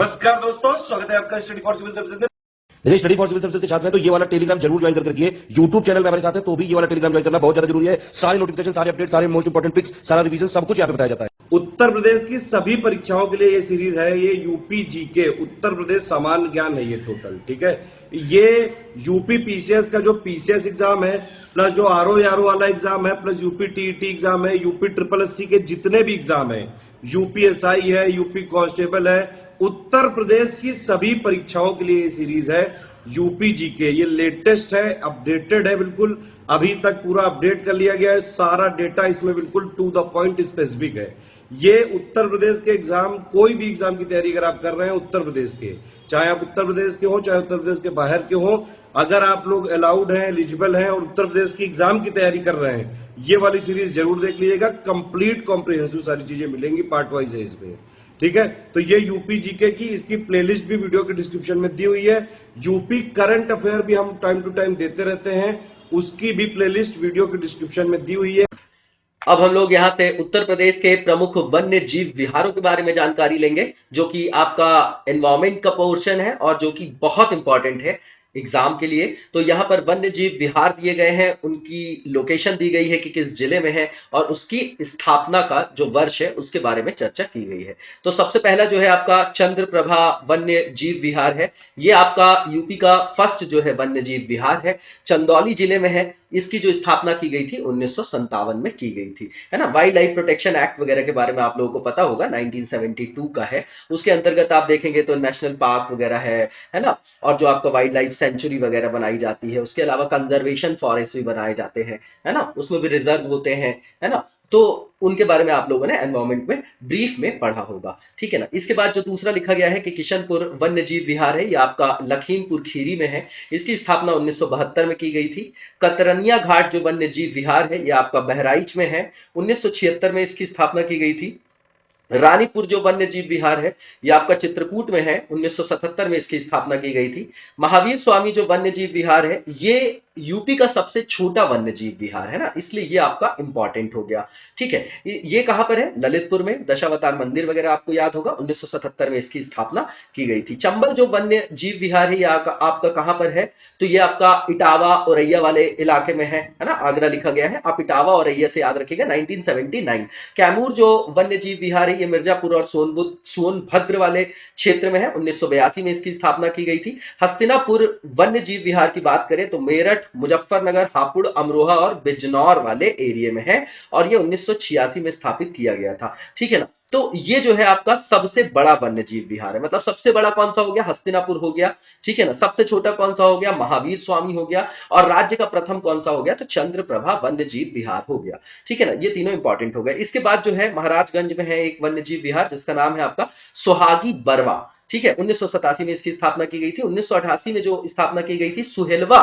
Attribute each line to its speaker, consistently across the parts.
Speaker 1: नमस्कार दोस्तों, स्वागत है आपका स्टडी फॉर सिविल सर्विसेज में।
Speaker 2: यदि स्टडी फॉर सिविल सर्विसेज के छात्र हैं तो ये वाला टेलीग्राम जरूर ज्वाइन करके रखिए। यूट्यूब चैनल में हमारे साथ है तो भी ये वाला टेलीग्राम ज्वाइन करना बहुत ज्यादा जरूरी है। सारे नोटिफिकेशन, सारे अपडेट, सारे मोस्ट इंपोर्टेंट ट्रिक्स, सारा रिवीजन सब कुछ यहाँ पे बताया जाता है।
Speaker 1: उत्तर प्रदेश की सभी परीक्षाओं के लिए ये सीरीज है। ये यूपी जीके उत्तर प्रदेश सामान्य ज्ञान है ये टोटल, ठीक है। ये यूपी पीसीएस का जो पीसीएस एग्जाम है, प्लस जो आरओ वाला एग्जाम है, प्लस यूपी टीईटी एग्जाम है, यूपी ट्रिपल एससी के जितने भी एग्जाम है, यूपीएसआई है, यूपी कांस्टेबल है, उत्तर प्रदेश की सभी परीक्षाओं के लिए ये सीरीज है यूपी जीके। ये लेटेस्ट है, अपडेटेड है, बिल्कुल अभी तक पूरा अपडेट कर लिया गया है। सारा डेटा इसमें बिल्कुल टू द पॉइंट स्पेसिफिक है। ये उत्तर प्रदेश के एग्जाम, कोई भी एग्जाम की तैयारी अगर आप कर रहे हैं उत्तर प्रदेश के, चाहे आप उत्तर प्रदेश के हो चाहे उत्तर प्रदेश के बाहर के हो, अगर आप लोग अलाउड हैं, एलिजिबल हैं और उत्तर प्रदेश की एग्जाम की तैयारी कर रहे हैं, ये वाली सीरीज जरूर देख लीजिएगा। कंप्लीट कॉम्प्रिहेंसिव सारी चीजें मिलेंगी, पार्ट वाइज है इसमें, ठीक है। तो ये यूपी जीके की इसकी प्लेलिस्ट भी वीडियो के डिस्क्रिप्शन में दी हुई है। यूपी करंट अफेयर भी हम टाइम टू टाइम देते रहते हैं, उसकी भी प्लेलिस्ट वीडियो के डिस्क्रिप्शन में दी हुई है।
Speaker 3: अब हम लोग यहाँ से उत्तर प्रदेश के प्रमुख वन्य जीव विहारों के बारे में जानकारी लेंगे, जो कि आपका एनवायरमेंट का पोर्शन है और जो कि बहुत इंपॉर्टेंट है एग्जाम के लिए। तो यहाँ पर वन्य जीव विहार दिए गए हैं, उनकी लोकेशन दी गई है कि किस जिले में है और उसकी स्थापना का जो वर्ष है उसके बारे में चर्चा की गई है। तो सबसे पहला जो है आपका चंद्रप्रभा वन्य जीव विहार है। ये आपका यूपी का फर्स्ट जो है वन्य जीव विहार है, चंदौली जिले में है। इसकी जो स्थापना की गई थी 1957 में की गई थी, है ना। वाइल्ड लाइफ प्रोटेक्शन एक्ट वगैरह के बारे में आप लोगों को पता होगा, 1972 का है। उसके अंतर्गत आप देखेंगे तो नेशनल पार्क वगैरह है ना, और जो आपका वाइल्ड लाइफ सेंचुरी वगैरह बनाई जाती है। उसके अलावा कंजर्वेशन फॉरेस्ट भी बनाए जाते हैं, है ना, उसमें भी रिजर्व होते हैं, है ना। तो उनके बारे में आप लोगों ने एनवायरमेंट में ब्रीफ में पढ़ा होगा, ठीक है ना। इसके बाद जो दूसरा लिखा गया है कि किशनपुर वन्य जीव विहार है, ये आपका लखीमपुर खीरी में है। इसकी स्थापना 1972 में की गई थी। कतरनिया घाट जो वन्य जीव विहार है, ये आपका बहराइच में है। 1976 में इसकी स्थापना की गई थी। रानीपुर जो वन्य जीव विहार है, ये आपका चित्रकूट में है। 1977 में इसकी स्थापना की गई थी। महावीर स्वामी जो वन्य जीव विहार है, ये यूपी का सबसे छोटा वन्य जीव विहार है ना, इसलिए ये आपका इंपॉर्टेंट हो गया, ठीक है। ये कहां पर है? ललितपुर में। दशावतार मंदिर वगैरह आपको याद होगा, 1977 में इसकी स्थापना की गई थी। चंबल जो वन्य जीव विहार है, ये आपका कहां पर है? तो ये आपका इटावा औरैया वाले इलाके में है ना, आगरा लिखा गया है। आप इटावा औरैया से याद रखिएगा, 1979। कैमूर जो वन्य जीव विहार है, ये मिर्जापुर और सोनभद्र वाले क्षेत्र में है। 1982 में इसकी स्थापना की गई थी। हस्तिनापुर वन्य जीव विहार की बात करें तो मेरठ, मुजफ्फरनगर, हापुड़, अमरोहा और बिजनौर वाले एरिया में है और ये 1986 में स्थापित किया गया था, ठीक है ना। तो ये जो है आपका सबसे बड़ा वन्य जीव विहार है। मतलब सबसे बड़ा कौन सा हो गया? हस्तिनापुर हो गया, ठीक है ना। सबसे छोटा कौन सा हो गया? महावीर स्वामी हो गया। और राज्य का प्रथम कौन सा हो गया? तो चंद्रप्रभा वन्य जीव विहार हो गया, ठीक है ना। ये तीनों इंपॉर्टेंट हो गए। इसके बाद जो है महाराजगंज में है एक वन्य जीव विहार, जिसका नाम है आपका सुहागी बरवा, ठीक है। 1987 में इसकी स्थापना की गई थी। 1988 में जो स्थापना की गई थी सुहेलवा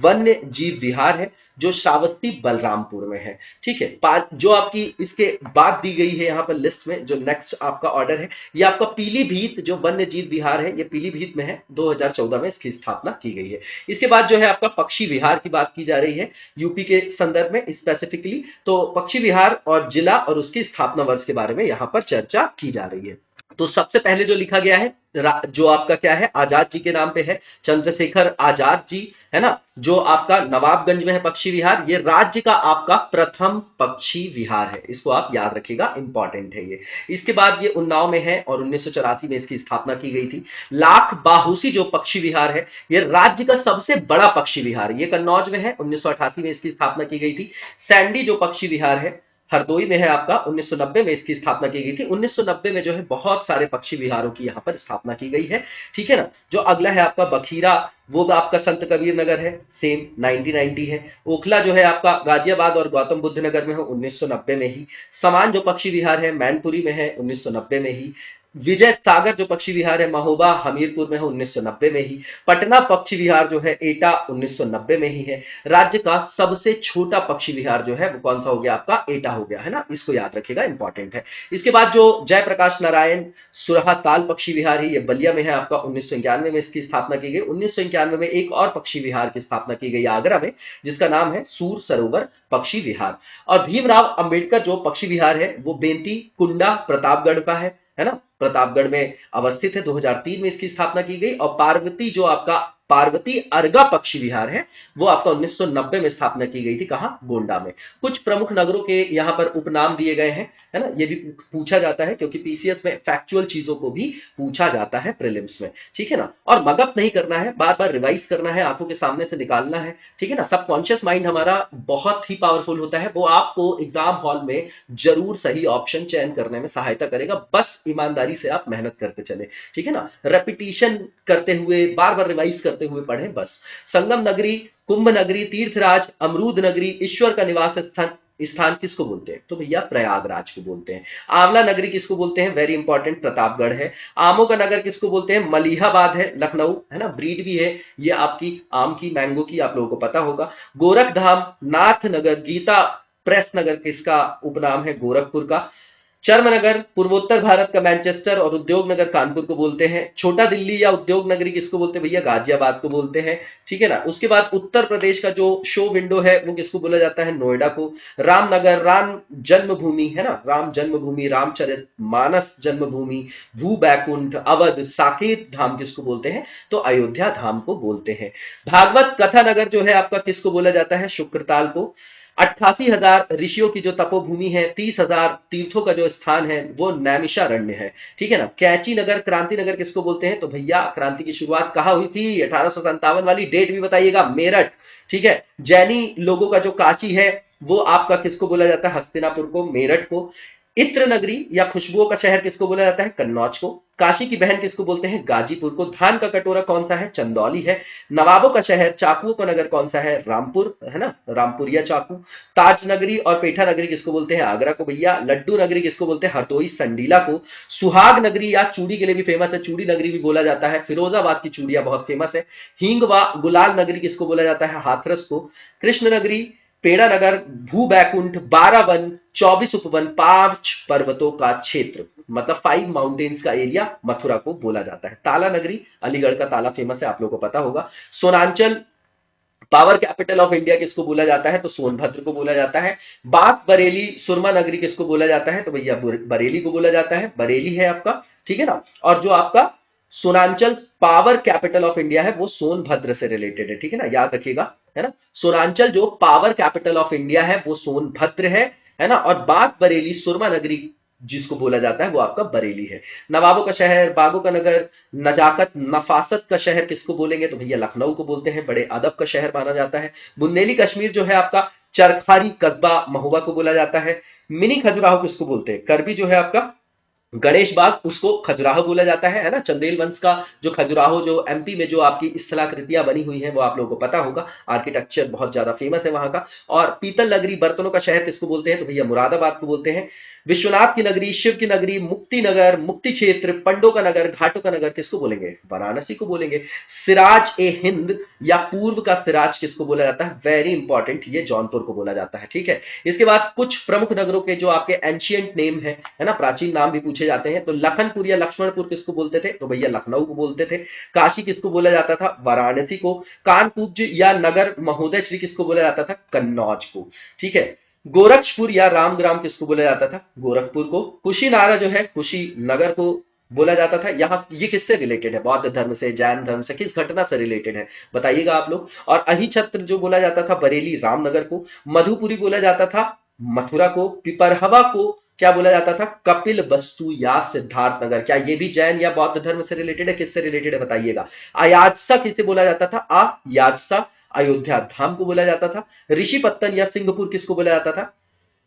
Speaker 3: वन्य जीव विहार है, जो श्रावस्ती बलरामपुर में है, ठीक है। जो आपकी इसके बाद दी गई है यहाँ पर लिस्ट में, जो नेक्स्ट आपका ऑर्डर है, ये आपका पीलीभीत जो वन्य जीव विहार है, ये पीलीभीत में है। 2014 में इसकी स्थापना की गई है। इसके बाद जो है आपका पक्षी विहार की बात की जा रही है यूपी के संदर्भ में स्पेसिफिकली। तो पक्षी विहार और जिला और उसकी स्थापना वर्ष के बारे में यहाँ पर चर्चा की जा रही है। तो सबसे पहले जो लिखा गया है, जो आपका क्या है, आजाद जी के नाम पे है, चंद्रशेखर आजाद जी, है ना, जो आपका नवाबगंज में है पक्षी विहार। ये राज्य का आपका प्रथम पक्षी विहार है, इसको आप याद रखिएगा, इंपॉर्टेंट है ये। इसके बाद ये उन्नाव में है और 1984 में इसकी स्थापना की गई थी। लाख बाहुसी जो पक्षी विहार है, ये राज्य का सबसे बड़ा पक्षी विहार है, ये कन्नौज में है। 1988 में इसकी स्थापना की गई थी। सैंडी जो पक्षी विहार है, हरदोई में है आपका। 1990 में इसकी स्थापना की गई थी। 1990 में जो है बहुत सारे पक्षी विहारों की यहाँ पर स्थापना की गई है, ठीक है ना। जो अगला है आपका बखीरा, वो आपका संत कबीर नगर है, सेम 1990 है। ओखला जो है आपका गाजियाबाद और गौतम बुद्ध नगर में है, 1990 में ही। समान जो पक्षी विहार है मैनपुरी में है, 1990 में ही। विजय सागर जो पक्षी विहार है महोबा हमीरपुर में है, 1990 में ही। पटना पक्षी विहार जो है एटा, 1990 में ही है। राज्य का सबसे छोटा पक्षी विहार जो है वो कौन सा हो गया आपका? एटा हो गया, है ना, इसको याद रखिएगा, इंपॉर्टेंट है। इसके बाद जो जयप्रकाश नारायण सुरहा ताल पक्षी विहार है, ये बलिया में है आपका। 1991 में इसकी स्थापना की गई। 1991 में एक और पक्षी विहार की स्थापना की गई आगरा में, जिसका नाम है सूर सरोवर पक्षी विहार। और भीमराव अंबेडकर जो पक्षी विहार है वो बेंती कुंडा प्रतापगढ़ का है, है ना, प्रतापगढ़ में अवस्थित है। 2003 में इसकी स्थापना की गई। और पार्वती जो आपका पार्वती अर्गा पक्षी विहार है वो आपका 1990 में स्थापना की गई थी। कहां? गोंडा में। कुछ प्रमुख नगरों के यहां पर उपनाम दिए गए हैं, है ना, ये भी पूछा जाता है क्योंकि पीसीएस में फैक्चुअल चीजों को भी पूछा जाता है प्रीलिम्स में, ठीक है ना। और मगअप नहीं करना है, बार बार रिवाइज करना है, आंखों के सामने से निकालना है, ठीक है ना। सबकॉन्शियस माइंड हमारा बहुत ही पावरफुल होता है, वो आपको एग्जाम हॉल में जरूर सही ऑप्शन चयन करने में सहायता करेगा। बस ईमानदारी से आप मेहनत करते चले, ठीक है ना, रेपिटेशन करते हुए, बार बार रिवाइज करते हुए पढ़े बस। संगम नगरी, कुंभ नगरी, तीर्थराज, अमरूद नगरी, ईश्वर का निवास स्थान स्थान किसको बोलते हैं? तो भैया प्रयागराज को बोलते हैं। आंवला नगरी किसको बोलते हैं? वेरी इंपॉर्टेंट, प्रतापगढ़ है। आमों का नगर किसको बोलते हैं? मलिहाबाद है, लखनऊ, है ना, ब्रीड भी है ये आपकी आम की, मैंगो की, आप लोगों को पता होगा। गोरखधाम, नाथ नगर, गीता प्रेस नगर किसका उपनाम है? गोरखपुर का। चर्मनगर पूर्वोत्तर भारत का मैनचेस्टर और उद्योग नगर कानपुर को बोलते हैं। छोटा दिल्ली या उद्योग नगरी किसको बोलते हैं भैया? गाजियाबाद को बोलते हैं, ठीक है ना। उसके बाद उत्तर प्रदेश का जो शो विंडो है वो किसको बोला जाता है? नोएडा को। रामनगर, राम जन्मभूमि, है ना, राम जन्मभूमि, रामचरित मानस जन्मभूमि, भू बैकुंठ, अवध, साकेत धाम किसको बोलते हैं? तो अयोध्या धाम को बोलते हैं। भागवत कथा नगर जो है आपका किसको बोला जाता है? शुक्रताल को। 88,000 ऋषियों की जो तपोभूमि है, 30,000 तीर्थों का जो स्थान है वो नैमिषारण्य है, ठीक है ना। कैंची नगर, क्रांति नगर किसको बोलते हैं? तो भैया क्रांति की शुरुआत कहां हुई थी? 1857 वाली डेट भी बताइएगा, मेरठ, ठीक है। जैनी लोगों का जो काशी है वो आपका किसको बोला जाता है? हस्तिनापुर को, मेरठ को। इत्र नगरी या खुशबुओं का शहर किसको बोला जाता है? कन्नौज को। काशी की बहन किसको बोलते हैं? गाजीपुर को। धान का कटोरा कौन सा है? चंदौली है। नवाबों का शहर, चाकुओं का नगर कौन सा है? रामपुर, है ना, रामपुर या चाकू। ताज नगरी और पेठा नगरी किसको बोलते हैं? आगरा को भैया। लड्डू नगरी किसको बोलते हैं? हरदोई, संडीला को। सुहाग नगरी या चूड़ी के लिए भी फेमस है, चूड़ी नगरी भी बोला जाता है। फिरोजाबाद की चूड़ियां बहुत फेमस है। हींग व गुलाल नगरी किसको बोला जाता है? हाथरस को। कृष्ण नगरी, पेड़ा नगर, भू बैकुंठ, 12 वन, 24 उपवन, 5 पर्वतों का क्षेत्र, मतलब 5 माउंटेन्स का एरिया मथुरा को बोला जाता है। ताला नगरी, अलीगढ़ का ताला फेमस है, आप लोगों को पता होगा। Sonanchal, power capital of India किसको बोला जाता है? तो सोनभद्र को बोला जाता है। बात बरेली, सुरमा नगरी किसको बोला जाता है? तो भैया बरेली को बोला जाता है, बरेली है आपका, ठीक है ना। और जो आपका Sonanchal power capital of India है वो सोनभद्र से रिलेटेड है, ठीक है ना, याद रखिएगा, है ना। सोनांचल जो पावर कैपिटल ऑफ इंडिया है वो सोनभद्र है ना। और बात बरेली, सुरमा नगरी जिसको बोला जाता है वो आपका बरेली है। नवाबों का शहर, बागों का नगर, नजाकत नफासत का शहर किसको बोलेंगे? तो भैया लखनऊ को बोलते हैं, बड़े अदब का शहर माना जाता है। बुंदेली कश्मीर जो है आपका चरखारी कस्बा महुआ को बोला जाता है। मिनी खजुराहो किसको बोलते हैं? करबी जो है आपका गणेश बाग, उसको खजुराहो बोला जाता है ना। चंदेल वंश का जो खजुराहो, जो एमपी में जो आपकी स्थलाकृतियां बनी हुई हैं वो आप लोगों को पता होगा, आर्किटेक्चर बहुत ज्यादा फेमस है वहां का। और पीतल नगरी, बर्तनों का शहर किसको बोलते हैं? तो भैया मुरादाबाद को बोलते हैं। विश्वनाथ की नगरी, शिव की नगरी, मुक्ति नगर, मुक्ति क्षेत्र, पंडों का नगर, घाटों का नगर किसको बोलेंगे? वाराणसी को बोलेंगे। सिराज ए हिंद या पूर्व का सिराज किसको बोला जाता है? वेरी इंपॉर्टेंट, ये जौनपुर को बोला जाता है, ठीक है। इसके बाद कुछ प्रमुख नगरों के जो आपके एंशियंट नेम है ना, प्राचीन नाम भी पूछे जाते हैं। तो लखनपुर या लक्ष्मणपुर किसको बोलते थे? तो भैया लखनऊ को बोलते थे। काशी किसको बोला जाता था? वाराणसी को। कानपुर या नगर महोदय श्री किसको बोला जाता था? कन्नौज को, ठीक है। गोरक्षपुर या रामग्राम किसको बोला जाता था? गोरखपुर को। कुशीनारा जो है कुशीनगर को बोला जाता था। यहाँ ये किससे रिलेटेड है? बौद्ध धर्म से, जैन धर्म से, किस घटना से रिलेटेड है बताइएगा आप लोग। और अहिछत्र जो बोला जाता था बरेली रामनगर को। मधुपुरी बोला जाता था मथुरा को। पिपरहवा को क्या बोला जाता था? कपिल वस्तु या सिद्धार्थ नगर। क्या ये भी जैन या बौद्ध धर्म से रिलेटेड है? किससे रिलेटेड है बताइएगा। अयाजसा किसे बोला जाता था? अयाजसा अयोध्या धाम को बोला जाता था। ऋषिपत्तन या सिंहपुर किसको बोला जाता था?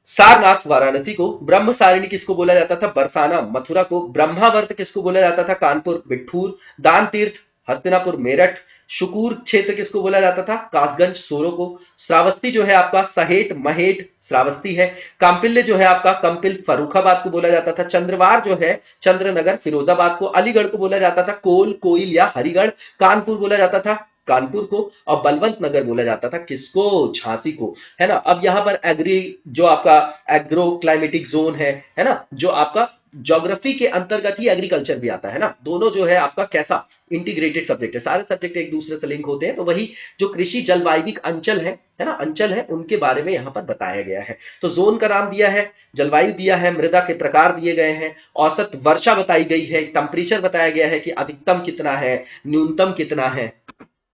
Speaker 3: सारनाथ वाराणसी को। ब्रह्मसारिणी किसको बोला जाता था? बरसाना मथुरा को। ब्रह्मावर्त किसको बोला जाता था? कानपुर बिठूर। दान तीर्थ हस्तिनापुर मेरठ। शुकूर क्षेत्र किसको बोला जाता था? कासगंज सोरो को। श्रावस्ती जो है आपका सहेट महेट श्रावस्ती है। कांपिल्य जो है आपका कंपिल फर्रुखाबाद को बोला जाता था। चंद्रवार जो है चंद्रनगर फिरोजाबाद को। अलीगढ़ को बोला जाता था कोल कोइल या हरिगढ़। कानपुर बोला जाता था कानपुर को। और बलवंत नगर बोला जाता था किसको? झांसी को, है ना। अब यहां पर एग्री जो आपका एग्रो क्लाइमेटिक जोन है ना, जो आपका ज्योग्राफी के अंतर्गत ही एग्रीकल्चर भी आता है ना, दोनों जो है आपका कैसा इंटीग्रेटेड सब्जेक्ट है, सारे सब्जेक्ट एक दूसरे से लिंक होते हैं। तो वही जो कृषि जलवायविक अंचल है ना, अंचल है, उनके बारे में यहां पर बताया गया है। तो जोन का नाम दिया है, जलवायु दिया है, मृदा के प्रकार दिए गए हैं, औसत वर्षा बताई गई है, टेम्परेचर बताया गया है कि अधिकतम कितना है, न्यूनतम कितना है।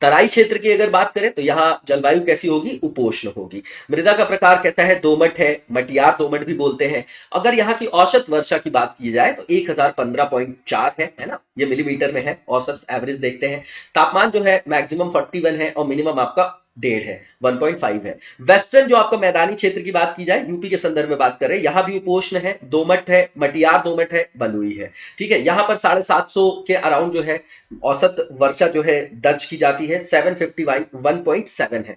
Speaker 3: तराई क्षेत्र की अगर बात करें तो यहाँ जलवायु कैसी होगी, उपोष्ण होगी। मृदा का प्रकार कैसा है, दोमट है, मटियार दोमट भी बोलते हैं। अगर यहाँ की औसत वर्षा की बात की जाए तो 1015.4 है ना, ये मिलीमीटर में है, औसत एवरेज देखते हैं। तापमान जो है मैक्सिमम 41 है और मिनिमम आपका 1.5 है, 1.5 है। वेस्टर्न जो आपका मैदानी क्षेत्र की बात की जाए, यूपी के संदर्भ में बात कर रहे हैं, यहां भी उपोष्ण है, दोमट है, मटियार दोमट है, बलुई है। ठीक है, यहां पर 750 के अराउंड जो है औसत वर्षा जो है दर्ज की जाती है, 751.7 है।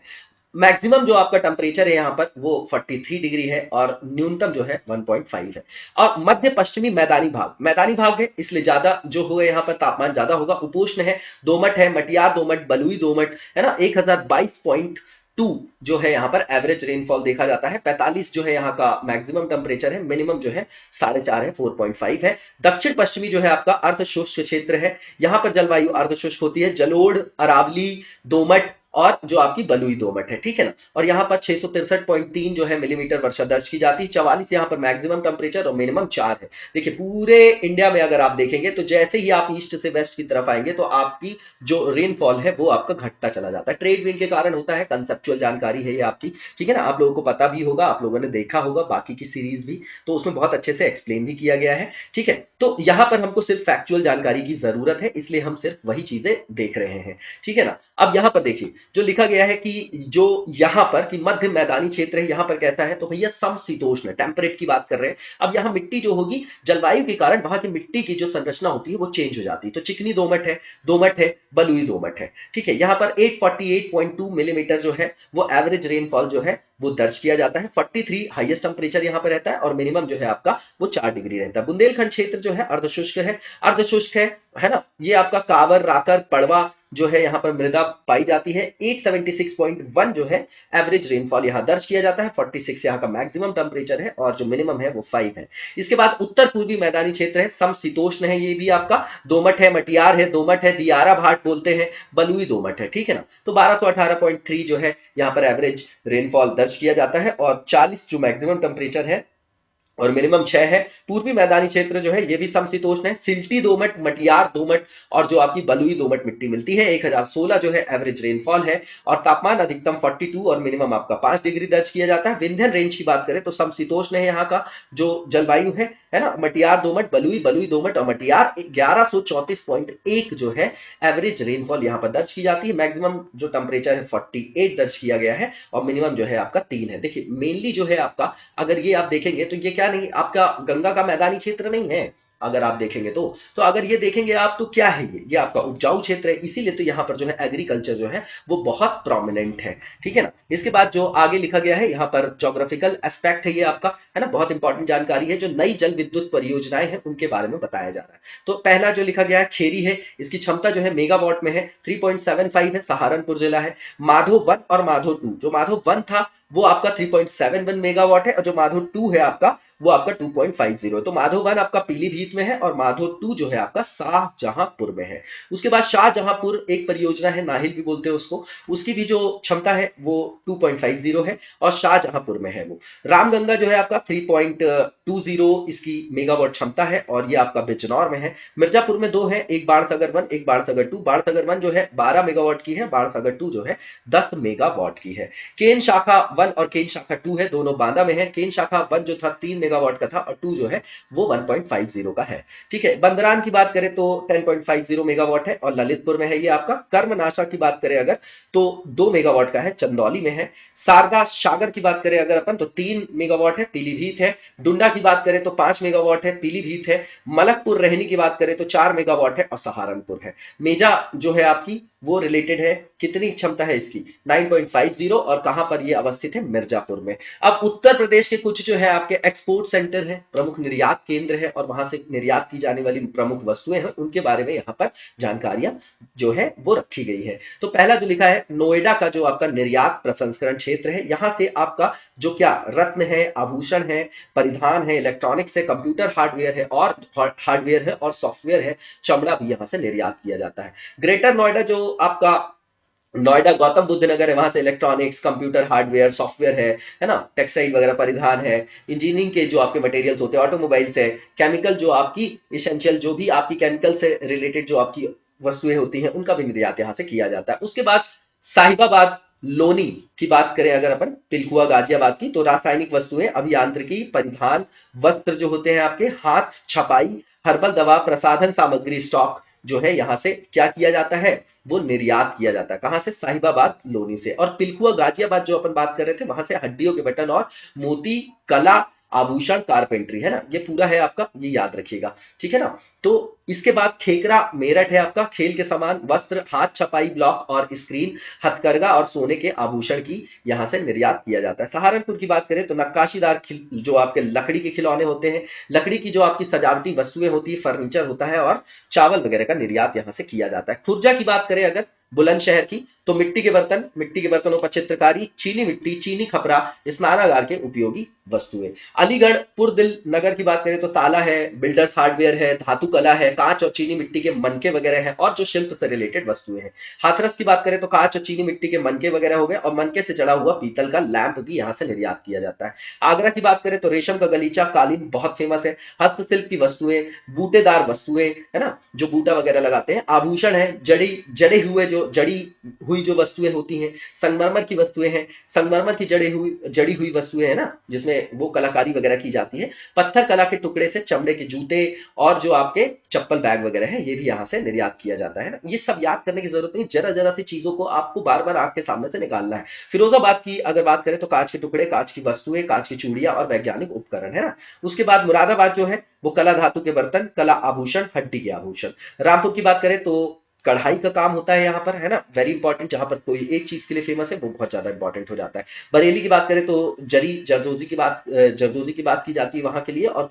Speaker 3: मैक्सिमम जो आपका टेम्परेचर है यहाँ पर वो 43 डिग्री है और न्यूनतम जो है 1.5 है। और मध्य पश्चिमी मैदानी भाग है, इसलिए ज्यादा जो होगा यहाँ पर तापमान ज्यादा होगा। उपोष्ण है, दोमट है, मटियार दोमट, बलुई दोमट है ना। 1022.2 जो है यहाँ पर एवरेज रेनफॉल देखा जाता है। 45 जो है यहाँ का मैक्सिमम टेम्परेचर है, मिनिमम जो है 4.5 है, 4.5 है। दक्षिण पश्चिमी जो है आपका अर्धशुष्क क्षेत्र है, यहाँ पर जलवायु अर्धशुष्क होती है, जलोढ़, अरावली, दोमट और जो आपकी बलुई दोमट है, ठीक है ना। और यहाँ पर 663.3 जो है मिलीमीटर वर्षा दर्ज की जाती है। 44 यहाँ पर मैक्सिमम टेम्परेचर और मिनिमम 4 है। देखिए पूरे इंडिया में अगर आप देखेंगे तो जैसे ही आप ईस्ट से वेस्ट की तरफ आएंगे तो आपकी जो रेनफॉल है वो आपका घटता चला जाता है। ट्रेड विंड के कारण होता है, कंसेप्चुअल जानकारी है ये आपकी, ठीक है ना। आप लोगों को पता भी होगा, आप लोगों ने देखा होगा बाकी की सीरीज भी, तो उसमें बहुत अच्छे से एक्सप्लेन भी किया गया है, ठीक है। तो यहाँ पर हमको सिर्फ फैक्चुअल जानकारी की जरूरत है, इसलिए हम सिर्फ वही चीजें देख रहे हैं, ठीक है ना। अब यहाँ पर देखिए जो लिखा गया है कि जो यहां पर कि मध्य मैदानी क्षेत्र है, यहां पर कैसा है, तो भैया समशीतोष्ण टेम्परेट की बात कर रहे हैं। अब यहां मिट्टी जो होगी जलवायु के कारण वहां की मिट्टी की जो संरचना होती है वो चेंज हो जाती है। तो चिकनी दोमट है, बलुई दोमट है, ठीक है। यहां पर 848.2 मिलीमीटर जो है वो एवरेज रेनफॉल जो है वो दर्ज किया जाता है। 43 हाईएस्ट टेम्परेचर यहां पर रहता है और मिनिमम जो है आपका वो 4 डिग्री रहता है। बुंदेलखंड क्षेत्र जो है अर्धशुष्क है ना। ये आपका कावर, राकर, पड़वा जो है यहाँ पर मृदा पाई जाती है। 876.1 जो है एवरेज रेनफॉल यहाँ दर्ज किया जाता है। 46 यहाँ का मैक्सिमम टेम्परेचर है और जो मिनिमम है वो 5 है। इसके बाद उत्तर पूर्वी मैदानी क्षेत्र है, समशीतोष्ण है, ये भी आपका दोमट है, मटियार है, दोमट है, दियारा भाट बोलते हैं, बलुई दोमट है, ठीक है ना। तो 1218.3 जो है यहाँ पर एवरेज रेनफॉल दर्ज किया जाता है और 40 जो मैक्सिमम टेम्परेचर है और मिनिमम 6 है। पूर्वी मैदानी क्षेत्र जो है ये भी समशीतोष्ण है, सिल्टी दोमट, मटियार दोमट और जो आपकी बलुई दोमट मिट्टी मिलती है। 1016 जो है एवरेज रेनफॉल है और तापमान अधिकतम 42 और मिनिमम आपका 5 डिग्री दर्ज किया जाता है। विंध्यन रेंज की बात करें तो समशीतोष्ण है यहाँ का जो जलवायु है ना। मटियार दोमट, बलुई दोमट और मटियार 1134.1 जो है एवरेज रेनफॉल यहाँ पर दर्ज की जाती है। मैक्सिमम जो टेम्परेचर है 48 दर्ज किया गया है और मिनिमम जो है आपका 3 है। देखिए मेनली जो है आपका अगर ये आप देखेंगे तो ये क्या नहीं, आपका गंगा का मैदानी क्षेत्र नहीं है अगर आप देखेंगे तो अगर ये देखेंगे आप तो क्या है, ये आपका उपजाऊ क्षेत्र है, इसीलिए तो यहाँ पर जो है एग्रीकल्चर जो है वो बहुत प्रोमिनेंट है, ठीक है ना। इसके बाद जो आगे लिखा गया है यहाँ पर ज्योग्राफिकल एस्पेक्ट है ये आपका, है ना, बहुत इंपॉर्टेंट जानकारी है। जो नई जल विद्युत परियोजनाएं हैं उनके बारे में बताया जा रहा है। तो पहला जो लिखा गया है खेरी है, इसकी क्षमता जो है मेगावाट में है, 3.75 है, सहारनपुर जिला है। माधो 1 और माधो 2, जो माधो 1 था वो आपका 3.71 मेगावाट है और जो माधो 2 है आपका वो आपका 2.50 है। तो माधो 1 आपका पीलीभीत में है और माधो 2 जो है आपका शाहजहांपुर में है। उसके बाद शाहजहांपुर एक परियोजना है, नाहिल भी बोलते हैं उसको, उसकी भी जो क्षमता है वो 2.50 है और शाहजहांपुर में है वो। रामगंगा जो है आपका 3.20 इसकी मेगावाट क्षमता है और ये आपका बिजनौर में है। मिर्जापुर में 2 है, एक बाणसागर 1, एक बाणसागर 2। बाणसागर 1 जो है 12 मेगावाट की है, बाणसागर 2 जो है 10 मेगावाट की है। केन शाखा 1 और केन शाखा 2 है, दोनों बांदा में है। केन शाखा 1 जो था 3 मेगावाट का था और 2 जो है वो 1.50 का है, ठीक है। बंदरान की बात करें तो 10.50 मेगावाट है और ललितपुर में है ये आपका। कर्मनाशा की बात करें अगर तो 2 मेगावाट का है, चंदौली में है। शारदा सागर की बात करें अगर अपन तो 3 मेगावाट है, पीलीभीत है। डुंडा की बात करें तो 5 मेगावाट है, पीलीभीत है। मलकपुर रहनी की बात करें तो 4 मेगावाट है और सहारनपुर है। मेजा जो है आपकी वो रिलेटेड है, कितनी क्षमता है इसकी 9.50 और कहां पर ये अवस्थित स्थित है मिर्जापुर में। अब उत्तर प्रदेश के कुछ जो है आपके एक्सपोर्ट सेंटर है, प्रमुख निर्यात केंद्र है और वहां से निर्यात की जाने वाली प्रमुख वस्तुएं हैं, उनके बारे में यहाँ पर जानकारियां जो है वो रखी गई है। तो पहला जो लिखा है, नोएडा का जो आपका निर्यात प्रसंस्करण क्षेत्र है, यहां से आपका जो क्या रत्न है, आभूषण है, परिधान है, इलेक्ट्रॉनिक्स है, कंप्यूटर हार्डवेयर है और सॉफ्टवेयर है, चमड़ा भी यहां से निर्यात किया जाता है। ग्रेटर नोएडा जो आपका नोएडा गौतम बुद्ध नगर है, वहां से इलेक्ट्रॉनिक्स, कंप्यूटर हार्डवेयर, सॉफ्टवेयर है ना, टेक्सटाइल वगैरह, परिधान है, इंजीनियरिंग के जो आपके मटेरियल्स होते हैं, ऑटोमोबाइल्स है, केमिकल जो आपकी इसेंशियल जो भी आपकी केमिकल से रिलेटेड जो आपकी वस्तुएं होती हैं, उनका भी निर्यात यहां से किया जाता है। उसके बाद साहिबाबाद लोनी की बात करें अगर अपन, पिलखुआ गाजियाबाद की, तो रासायनिक वस्तुएं, अभियांत्रिकी, परिधान, वस्त्र जो होते हैं आपके, हाथ छपाई, हर्बल दवा, प्रसाधन सामग्री, स्टॉक जो है यहां से क्या किया जाता है, वो निर्यात किया जाता है। कहां से? साहिबाबाद लोनी से। और पिलखुआ गाजियाबाद जो अपन बात कर रहे थे, वहां से हड्डियों के बटन और मोती, कला, आभूषण, कारपेंट्री, है ना, ये पूरा है आपका, ये याद रखिएगा, ठीक है ना। तो इसके बाद खेकरा मेरठ है आपका, खेल के सामान, वस्त्र, हाथ छपाई, ब्लॉक और स्क्रीन, हथकरघा और सोने के आभूषण की यहां से निर्यात किया जाता है। सहारनपुर की बात करें तो नक्काशीदार जो आपके लकड़ी के खिलौने होते हैं, लकड़ी की जो आपकी सजावटी वस्तुएं होती है, फर्नीचर होता है और चावल वगैरह का निर्यात यहां से किया जाता है। खुर्जा की बात करें अगर, बुलंदशहर की, तो मिट्टी के बर्तन, मिट्टी के बर्तनों पर चित्रकारी, चीनी मिट्टी, चीनी खपरा, स्नानागार के उपयोगी वस्तुएं। अलीगढ़ पुरदिल नगर की बात करें तो ताला है, बिल्डर्स हार्डवेयर है, धातु कला है, कांच और चीनी मिट्टी के मनके वगैरह हैं और जो शिल्प से रिलेटेड वस्तुएं हैं। हाथरस की बात करें तो कांच और चीनी मिट्टी के मनके वगैरह हो गए और मनके से जड़ा हुआ पीतल का लैंप भी यहां से निर्यात किया जाता है। आगरा की बात करें तो रेशम का गलीचा, कालीन बहुत फेमस है, हस्तशिल्प की वस्तुएं, बूटेदार वस्तुएं, है ना, जो बूटा वगैरह लगाते हैं, आभूषण है, जड़ी हुई जो वस्तुएं होती हैं, संगमरमर की वस्तुएं हैं, संगमरमर की जड़ी हुई वस्तुएं है ना, जिसमें वो कलाकारी वगैरह की जाती है, पत्थर कला के टुकड़े से चमड़े के जूते और जो आपके चप्पल बैग वगैरह है, ये भी यहां से निर्यात किया जाता है ना। ये सब याद करने की जरूरत नहीं, जरा जरा सी चीजों को आपको बार बार आंख के सामने से निकालना है। फिरोजाबाद की अगर बात करें तो कांच के टुकड़े, कांच की वस्तुएं, कांच की चूड़ियां और वैज्ञानिक उपकरण, है ना। उसके बाद मुरादाबाद जो है वो कला धातु के बर्तन, कला आभूषण, हड्डी के आभूषण। रामपुर की बात करें तो कढ़ाई का काम होता है यहाँ पर, है ना, वेरी इंपॉर्टेंट, जहां पर कोई एक चीज के लिए फेमस है वो बहुत ज्यादा इंपॉर्टेंट हो जाता है। बरेली की बात करें तो जरदोजी की बात की जाती है वहां के लिए, और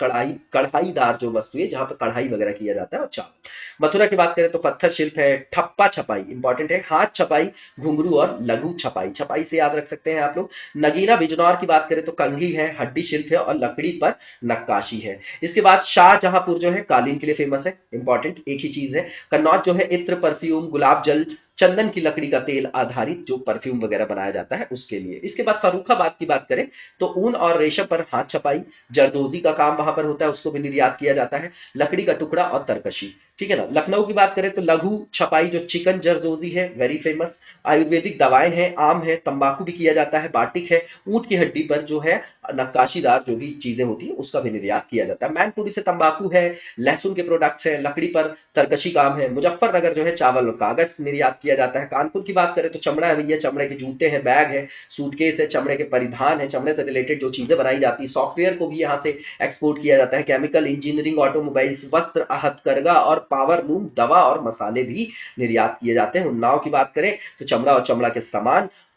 Speaker 3: कढ़ाईदार जो वस्तु है जहां पर कढ़ाई वगैरह किया जाता है, और चावल। मथुरा की बात करें तो पत्थर शिल्प है, ठप्पा छपाई इंपॉर्टेंट है, हाथ छपाई, घुंघरू और लघु छपाई, छपाई से याद रख सकते हैं आप लोग। नगीना बिजनौर की बात करें तो कंघी है, हड्डी शिल्प है और लकड़ी पर नक्काशी है। इसके बाद शाहजहांपुर जो है कालीन के लिए फेमस है, इंपॉर्टेंट एक ही चीज है। कन्नौज जो है इत्र, परफ्यूम, गुलाब जल, चंदन की लकड़ी का तेल आधारित जो परफ्यूम वगैरह बनाया जाता है उसके लिए। इसके बाद फर्रुखाबाद की बात करें तो ऊन और रेशम पर हाथ छपाई, जरदोजी का काम वहां पर होता है, उसको भी निर्यात किया जाता है, लकड़ी का टुकड़ा और तरकशी, ठीक है ना। लखनऊ की बात करें तो लघु छपाई जो चिकन जरदोजी है, वेरी फेमस। आयुर्वेदिक दवाएं हैं, आम है, तंबाकू भी किया जाता है, बाटिक है, ऊंट की हड्डी पर जो है नक्काशीदार जो भी चीजें होती है उसका भी निर्यात किया जाता है। मैनपुरी से तंबाकू है, लहसुन के प्रोडक्ट्स है, लकड़ी पर तरकशी काम है। मुजफ्फरनगर जो है चावल और कागज निर्यात किया जाता है। कानपुर की बात करें तो चमड़ा है भैया, चमड़े के जूते हैं, बैग है, सूटकेस है, चमड़े के परिधान है, चमड़े से रिलेटेड जो चीजें बनाई जाती है, सॉफ्टवेयर को भी यहाँ से एक्सपोर्ट किया जाता है, केमिकल इंजीनियरिंग, ऑटोमोबाइल्स, वस्त्र, हथकरघा और पावर लूम, दवा और मसाले भी निर्यात किए जाते हैं। उन्नाव की बात करें तो चमड़ा और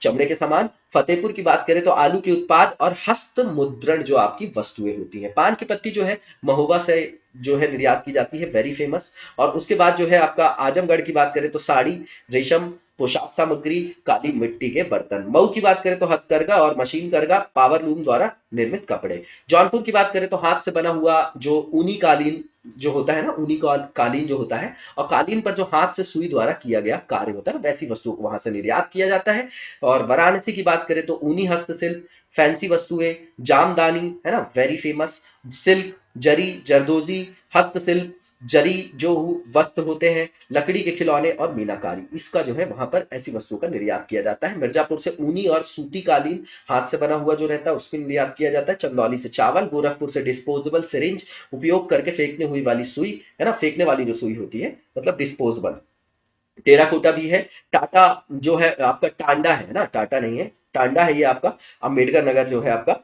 Speaker 3: चमड़े के सामान। फतेहपुर की बात करें तो आलू के उत्पाद और हस्त मुद्रण जो आपकी वस्तुएं होती हैं। पान की पत्ती जो है महोबा से जो है निर्यात की जाती है, वेरी फेमस। और उसके बाद जो है आपका आजमगढ़ की बात करें तो साड़ी, रेशम, पोशाक सामग्री, काली मिट्टी के बर्तन। मऊ की बात करें तो हथकरघा और मशीन करघा, पावर लूम द्वारा निर्मित कपड़े। जौनपुर की बात करें तो हाथ से बना हुआ जो ऊनी कालीन जो होता है ना, ऊनी कालीन जो होता है, और कालीन पर जो हाथ से सुई द्वारा किया गया कार्य होता है, वैसी वस्तुओं को वहां से निर्यात किया जाता है। और वाराणसी की बात करें तो ऊनी हस्तशिल्प, फैंसी वस्तुएं, जामदानी, है ना, वेरी फेमस, सिल्क, जरी, जरदोजी, हस्तशिल्प, जरी जो वस्त्र होते हैं, लकड़ी के खिलौने और मीनाकारी, इसका जो है वहां पर ऐसी वस्तुओं का निर्यात किया जाता है। मिर्जापुर से ऊनी और सूती कालीन हाथ से बना हुआ जो रहता है उसका निर्यात किया जाता है। चंदौली से चावल, गोरखपुर से डिस्पोजेबल सिरिंज, उपयोग करके फेंकने हुई वाली सुई, है ना, फेंकने वाली जो सुई होती है मतलब डिस्पोजेबल। टेराकोटा भी है। टाटा जो है आपका, टांडा है ना, टाटा नहीं है, टांडा है ये आपका, अम्बेडकर नगर जो है आपका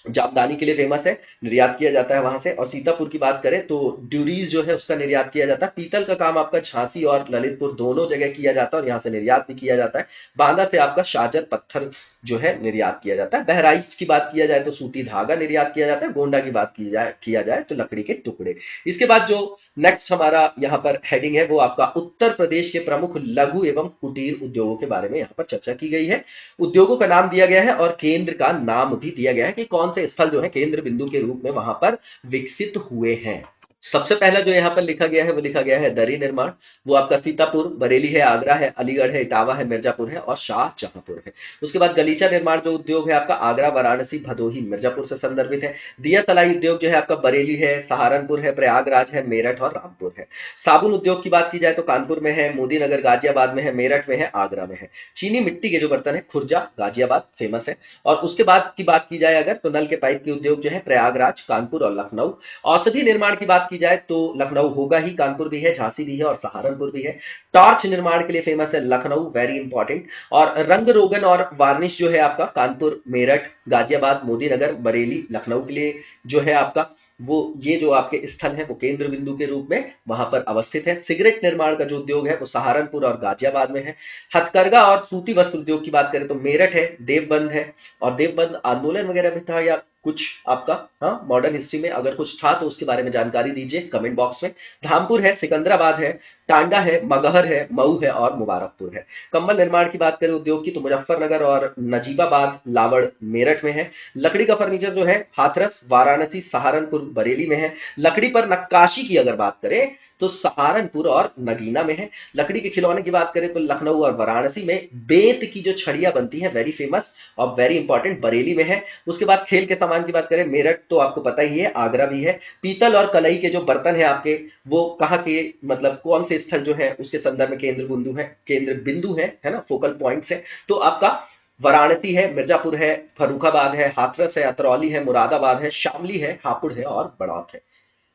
Speaker 3: जामदानी के लिए फेमस है, निर्यात किया जाता है वहां से। और सीतापुर की बात करें तो ड्यूरीज जो है उसका निर्यात किया जाता है। पीतल का काम आपका झांसी और ललितपुर दोनों जगह किया जाता है और यहाँ से निर्यात भी किया जाता है। बांदा से आपका शाहजर पत्थर जो है निर्यात किया जाता है। बहराइच की बात किया जाए तो सूती धागा निर्यात किया जाता है। गोंडा की बात किया जाए तो लकड़ी के टुकड़े। इसके बाद जो नेक्स्ट हमारा यहाँ पर हेडिंग है वो आपका उत्तर प्रदेश के प्रमुख लघु एवं कुटीर उद्योगों के बारे में यहाँ पर चर्चा की गई है। उद्योगों का नाम दिया गया है और केंद्र का नाम भी दिया गया है कि कौन से स्थल जो है केंद्र बिंदु के रूप में वहां पर विकसित हुए हैं। सबसे पहला जो यहाँ पर लिखा गया है वो लिखा गया है दरी निर्माण। वो आपका सीतापुर, बरेली है, आगरा है, अलीगढ़ है, इटावा है, मिर्जापुर है और शाहजहांपुर है। उसके बाद गलीचा निर्माण जो उद्योग है आपका आगरा, वाराणसी, भदोही, मिर्जापुर से संदर्भित है। दिया सलाई उद्योग जो है आपका बरेली है, सहारनपुर है, प्रयागराज है, मेरठ और रामपुर है। साबुन उद्योग की बात की जाए तो कानपुर में है, मोदी नगर गाजियाबाद में है, मेरठ में है, आगरा में है। चीनी मिट्टी के जो बर्तन है खुर्जा, गाजियाबाद फेमस है। और उसके बाद की बात की जाए अगर तो नल के पाइप के उद्योग जो है प्रयागराज, कानपुर और लखनऊ। औषधि निर्माण की बात की जाए तो लखनऊ होगा ही, कानपुर भी है, झांसी भी है और सहारनपुर भी है। टॉर्च निर्माण के लिए फेमस है लखनऊ, वेरी इंपॉर्टेंट। और रंग रोगन और वार्निश जो है आपका कानपुर, मेरठ, गाजियाबाद, मोदी नगर, बरेली, लखनऊ के लिए जो है आपका वो ये जो आपके स्थल है वो केंद्र बिंदु के रूप में वहां पर अवस्थित है। सिगरेट निर्माण का जो उद्योग है वो सहारनपुर और गाजियाबाद में है। हथकरघा और सूती वस्त्र उद्योग की बात करें तो मेरठ है, देवबंद है। और देवबंद आंदोलन वगैरह भी था या कुछ आपका, हाँ, मॉडर्न हिस्ट्री में अगर कुछ था तो उसके बारे में जानकारी दीजिए कमेंट बॉक्स में। धामपुर है, सिकंदराबाद है, टांडा है, मगहर है, मऊ है और मुबारकपुर है। कंबल निर्माण की बात करें उद्योग की तो मुजफ्फरनगर और नजीबाबाद, लावड़, मेरठ में है। लकड़ी का फर्नीचर जो है हाथरस, वाराणसी, सहारनपुर, बरेली में है। लकड़ी पर नक्काशी की अगर बात करें तो सहारनपुर और नगीना में है। लकड़ी के खिलौने की बात करें तो लखनऊ और वाराणसी में। बेंत की जो छड़ियां बनती है वेरी फेमस और वेरी इंपॉर्टेंट, बरेली में है। उसके बाद खेल के सामान की बात करें, मेरठ तो आपको पता ही है, आगरा भी है। पीतल और कलई के जो बर्तन है आपके वो कहाँ के, मतलब कौन से स्थल जो है उसके संदर्भ में केंद्र बिंदु है ना, फोकल पॉइंट्स है। तो आपका वाराणसी है, मिर्जापुर है, फर्रुखाबाद है, हाथरस है, अतरौली है, मुरादाबाद है, शामली है, हापुड़ है और बड़ौत है।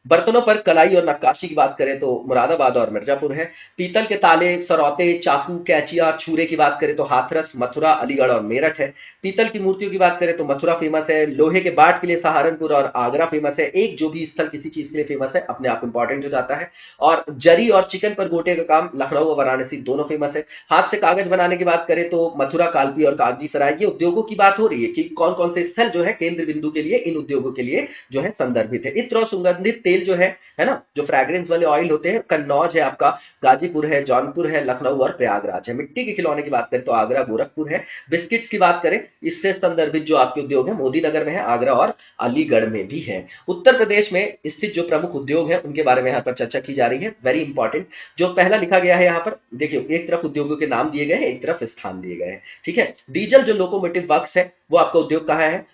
Speaker 3: बर्तनों पर कलाई और नक्काशी की बात करें तो मुरादाबाद और मिर्जापुर है। पीतल के ताले, सरौते, चाकू, कैचिया, छुरे की बात करें तो हाथरस, मथुरा, अलीगढ़ और मेरठ है। पीतल की मूर्तियों की बात करें तो मथुरा फेमस है। लोहे के बाट के लिए सहारनपुर और आगरा फेमस है। एक जो भी स्थल किसी चीज के लिए फेमस है अपने आप इंपॉर्टेंट हो जाता है। और जरी और चिकन पर गोटे का काम लखनऊ और वाराणसी दोनों फेमस है। हाथ से कागज बनाने की बात करें तो मथुरा, कालपी और कागजी सराय। ये उद्योगों की बात हो रही है कि कौन कौन से स्थल जो है केंद्र बिंदु के लिए इन उद्योगों के लिए जो है संदर्भित है। इत्र और सुगंधित तेल जो है ना, जो फ्रेग्रेंस वाले ऑयल होते हैं, कन्नौज है आपका, गाजीपुर है, जौनपुर है, लखनऊ और प्रयागराज है। मिट्टी के खिलौने की बात करें तो आगरा, गोरखपुर है। बिस्किट्स की बात करें इससे संदर्भित जो आपके उद्योग है मोदी नगर में है, आगरा और अलीगढ़ में भी है। उत्तर प्रदेश में स्थित जो प्रमुख उद्योग है उनके बारे में यहाँ पर चर्चा की जा रही है, वेरी इंपॉर्टेंट। जो पहला लिखा गया है यहाँ पर देखिए, एक तरफ उद्योगों के नाम दिए गए हैं, एक तरफ स्थान दिए गए हैं, ठीक है। डीजल जो लोकोमोटिव वर्क्स है वो आपका उद्योग कहाँ है,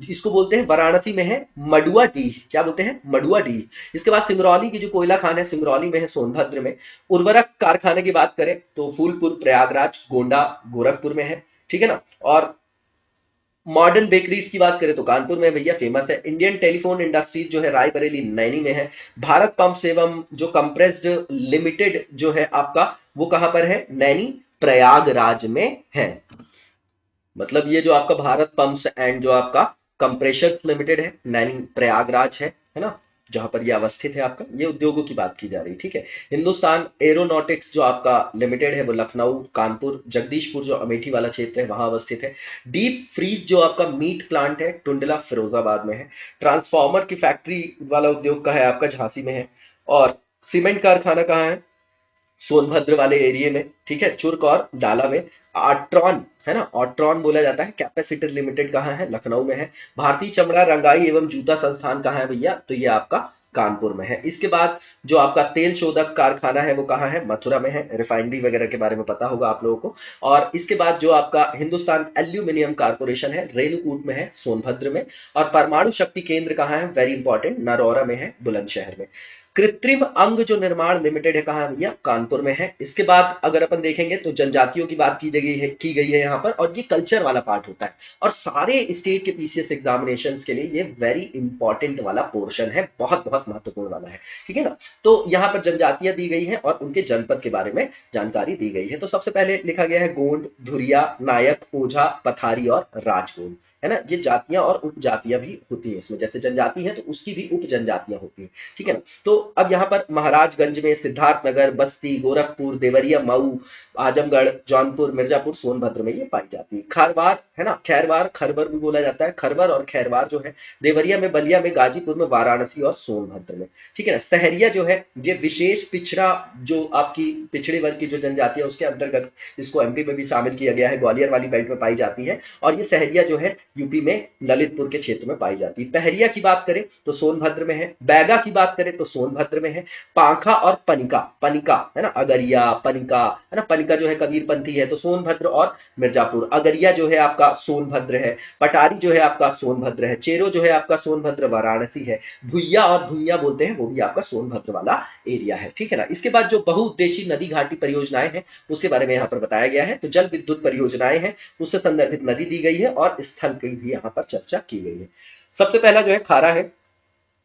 Speaker 3: इसको बोलते हैं वाराणसी में है, मडुआ डी, क्या बोलते हैं, मडुआ डी। इसके बाद सिंगरौली की जो कोयला खान है सिंगरौली में है, सोनभद्र में। उर्वरक कारखाने की बात करें तो फूलपुर, प्रयागराज, गोंडा, गोरखपुर में है, ठीक है ना। और मॉडर्न बेकरीज की बात करें तो कानपुर में भैया फेमस है। इंडियन टेलीफोन इंडस्ट्रीज जो है रायबरेली, नैनी में है। भारत पंप्स एवं जो कंप्रेस्ड लिमिटेड जो है आपका वो कहां पर है, नैनी, प्रयागराज में है। मतलब ये जो आपका भारत पंप्स एंड जो आपका कंप्रेशर्स लिमिटेड है, नैनी, प्रयागराज है ना, जहां पर ये अवस्थित है आपका, ये उद्योगों की बात की जा रही है, ठीक है। हिंदुस्तान एरोनॉटिक्स जो आपका लिमिटेड है वो लखनऊ, कानपुर, जगदीशपुर जो अमेठी वाला क्षेत्र है वहां अवस्थित है। डीप फ्रीज जो आपका मीट प्लांट है टुंडला, फिरोजाबाद में है। ट्रांसफॉर्मर की फैक्ट्री वाला उद्योग का है आपका झांसी में है। और सीमेंट कारखाना कहाँ है, सोनभद्र वाले एरिया में, ठीक है, चुर्क और डाला में। आट्रॉन है ना, ऑट्रॉन बोला जाता है, कैपेसिटर लिमिटेड कहाँ है, लखनऊ में है। भारतीय चमड़ा, रंगाई एवं जूता संस्थान कहाँ है भैया, तो ये आपका कानपुर में है। इसके बाद जो आपका तेल शोधक कारखाना है वो कहाँ है, मथुरा में है। रिफाइनरी वगैरह के बारे में पता होगा आप लोगों को। और इसके बाद जो आपका हिंदुस्तान एल्यूमिनियम कारपोरेशन है रेणुकूट में है, सोनभद्र में। और परमाणु शक्ति केंद्र कहाँ है, वेरी इंपॉर्टेंट, नरौरा में है, बुलंदशहर में। कृत्रिम अंग जो निर्माण लिमिटेड है, कहाँ है भैया? कानपुर में है। इसके बाद अगर अपन देखेंगे तो जनजातियों की बात की गई है यहाँ पर, और ये कल्चर वाला पार्ट होता है, और सारे स्टेट के पीसीएस एग्जामिनेशंस के लिए ये वेरी इंपॉर्टेंट वाला पोर्शन है, बहुत बहुत महत्वपूर्ण वाला है, ठीक है ना। तो यहाँ पर जनजातियां दी गई है और उनके जनपद के बारे में जानकारी दी गई है। तो सबसे पहले लिखा गया है गोंड, धुरिया, नायक, ओझा, पथारी और राजगोंड, है ना। ये जातियां और उपजातियां भी होती है इसमें, जैसे जनजाति है तो उसकी भी उप जनजातियां होती है, ठीक है ना। तो अब यहाँ पर महाराजगंज में, सिद्धार्थनगर, बस्ती, गोरखपुर, देवरिया, मऊ, आजमगढ़, जौनपुर, मिर्जापुर, सोनभद्र में ये पाई जाती है। खारवार है ना, खैरवार, खरबर भी बोला जाता है। खरबर और खैरवार जो है देवरिया में, बलिया में, गाजीपुर में, वाराणसी और सोनभद्र में, ठीक है ना। सहरिया जो है ये विशेष पिछड़ा, जो आपकी पिछड़े वर्ग की जो जनजाति है उसके अंतर्गत इसको एमपी में भी शामिल किया गया है, ग्वालियर वाली बेल्ट में पाई जाती है। और ये सहरिया जो है यूपी में ललितपुर के क्षेत्र में पाई जाती है। पहरिया की बात करें तो सोनभद्र में है। बैगा की बात करें तो सोनभद्र में है। पांखा और पनिका, पनिका है ना, अगरिया, पनिका है ना, पनिका जो है कबीरपंथी है तो सोनभद्र और मिर्जापुर। अगरिया जो है आपका सोनभद्र है। पटारी जो है आपका सोनभद्र है। चेरो जो है आपका सोनभद्र वाराणसी है। भुइया और भुइया बोलते हैं वो भी आपका सोनभद्र वाला एरिया है, ठीक है ना। इसके बाद जो बहुउद्देशीय नदी घाटी परियोजनाएं हैं उसके बारे में यहाँ पर बताया गया है। तो जल विद्युत परियोजनाएं हैं, उससे संदर्भित नदी दी गई है और स्थल की भी यहाँ पर चर्चा की गई है। सबसे पहला जो है खारा है,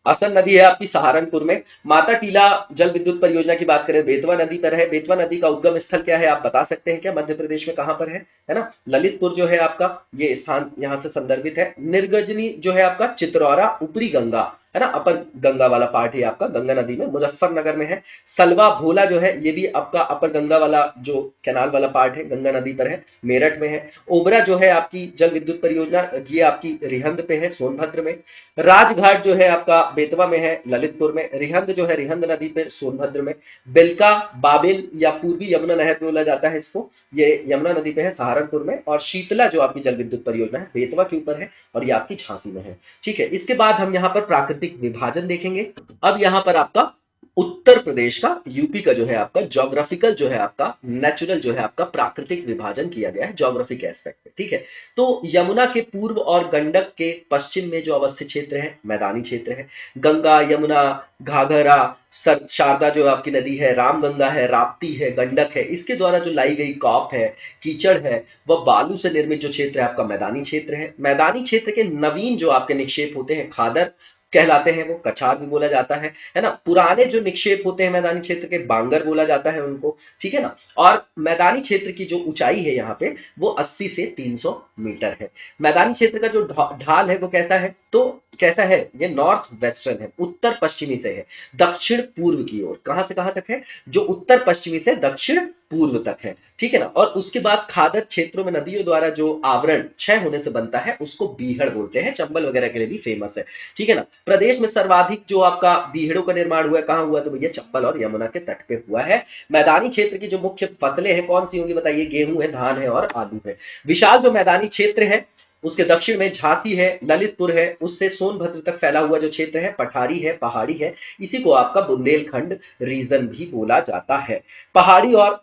Speaker 3: असन नदी है आपकी सहारनपुर में। माता टीला जल विद्युत परियोजना की बात करें बेतवा नदी पर है। बेतवा नदी का उद्गम स्थल क्या है आप बता सकते हैं क्या? मध्य प्रदेश में कहां पर है ना? ललितपुर जो है आपका ये स्थान यहां से संदर्भित है। निर्गजनी जो है आपका चित्रौरा, ऊपरी गंगा है ना, अपर गंगा वाला पार्ट है आपका, गंगा नदी में, मुजफ्फरनगर में है। सलवा भोला जो है ये भी आपका अपर गंगा वाला जो कैनाल वाला पार्ट है, गंगा नदी पर है, मेरठ में है। ओबरा जो है आपकी जल विद्युत परियोजना ये आपकी रिहंद पे है, सोनभद्र में। राजघाट जो है आपका बेतवा में है, ललितपुर में। रिहंद जो है रिहंद नदी पे, सोनभद्र में। बिलका, बाबिल या पूर्वी यमुना नहर बोला जाता है इसको, ये यमुना नदी पे है, सहारनपुर में। और शीतला जो आपकी जल विद्युत परियोजना है बेतवा के ऊपर है और ये आपकी झांसी में है, ठीक है। इसके बाद हम यहाँ पर प्राकृतिक विभाजन देखेंगे। अब यहां पर आपका उत्तर प्रदेश का, यूपी का जो है आपका ज्योग्राफिकल जो है आपका नेचुरल जो है आपका प्राकृतिक विभाजन किया गया है ज्योग्राफिक एस्पेक्ट में, ठीक है। तो यमुना के पूर्व और गंडक के पश्चिम में जो अवस्थित क्षेत्र है मैदानी क्षेत्र है। गंगा, यमुना, घाघरा, शारदा जो आपकी नदी है, रामगंगा है, राप्ती है, गंडक है, इसके द्वारा जो लाई गई कॉप है, कीचड़ है, वह बालू से निर्मित जो क्षेत्र है आपका मैदानी क्षेत्र है। मैदानी क्षेत्र के नवीन जो आपके निक्षेप होते हैं खादर कहलाते हैं, वो कछार भी बोला जाता है ना। पुराने जो निक्षेप होते हैं मैदानी क्षेत्र के बांगर बोला जाता है उनको, ठीक है ना। और मैदानी क्षेत्र की जो ऊंचाई है यहाँ पे वो 80 से 300 मीटर है। मैदानी क्षेत्र का जो ढाल है वो कैसा है? तो कैसा है? ये नॉर्थ वेस्टर्न है, उत्तर पश्चिमी से है दक्षिण पूर्व की ओर। कहां से कहां तक है? जो उत्तर पश्चिमी से दक्षिण पूर्व तक है, ठीक है ना। और उसके बाद खादर क्षेत्रों में नदियों द्वारा जो आवरण क्षय होने से बनता है उसको बीहड़ बोलते हैं, चंबल वगैरह के लिए भी फेमस है, ठीक है ना। प्रदेश में सर्वाधिक जो आपका बीहड़ों का निर्माण हुआ है कहां हुआ? तो भैया चंबल और यमुना के तट पे हुआ है। मैदानी क्षेत्र की जो मुख्य फसलें हैं कौन सी होंगी बताइए? गेहूं है, धान है और आलू है। विशाल जो मैदानी क्षेत्र है उसके दक्षिण में झांसी है, ललितपुर है, उससे सोनभद्र तक फैला हुआ जो क्षेत्र है पठारी है, पहाड़ी है, इसी को आपका बुंदेलखंड रीजन भी बोला जाता है। पहाड़ी और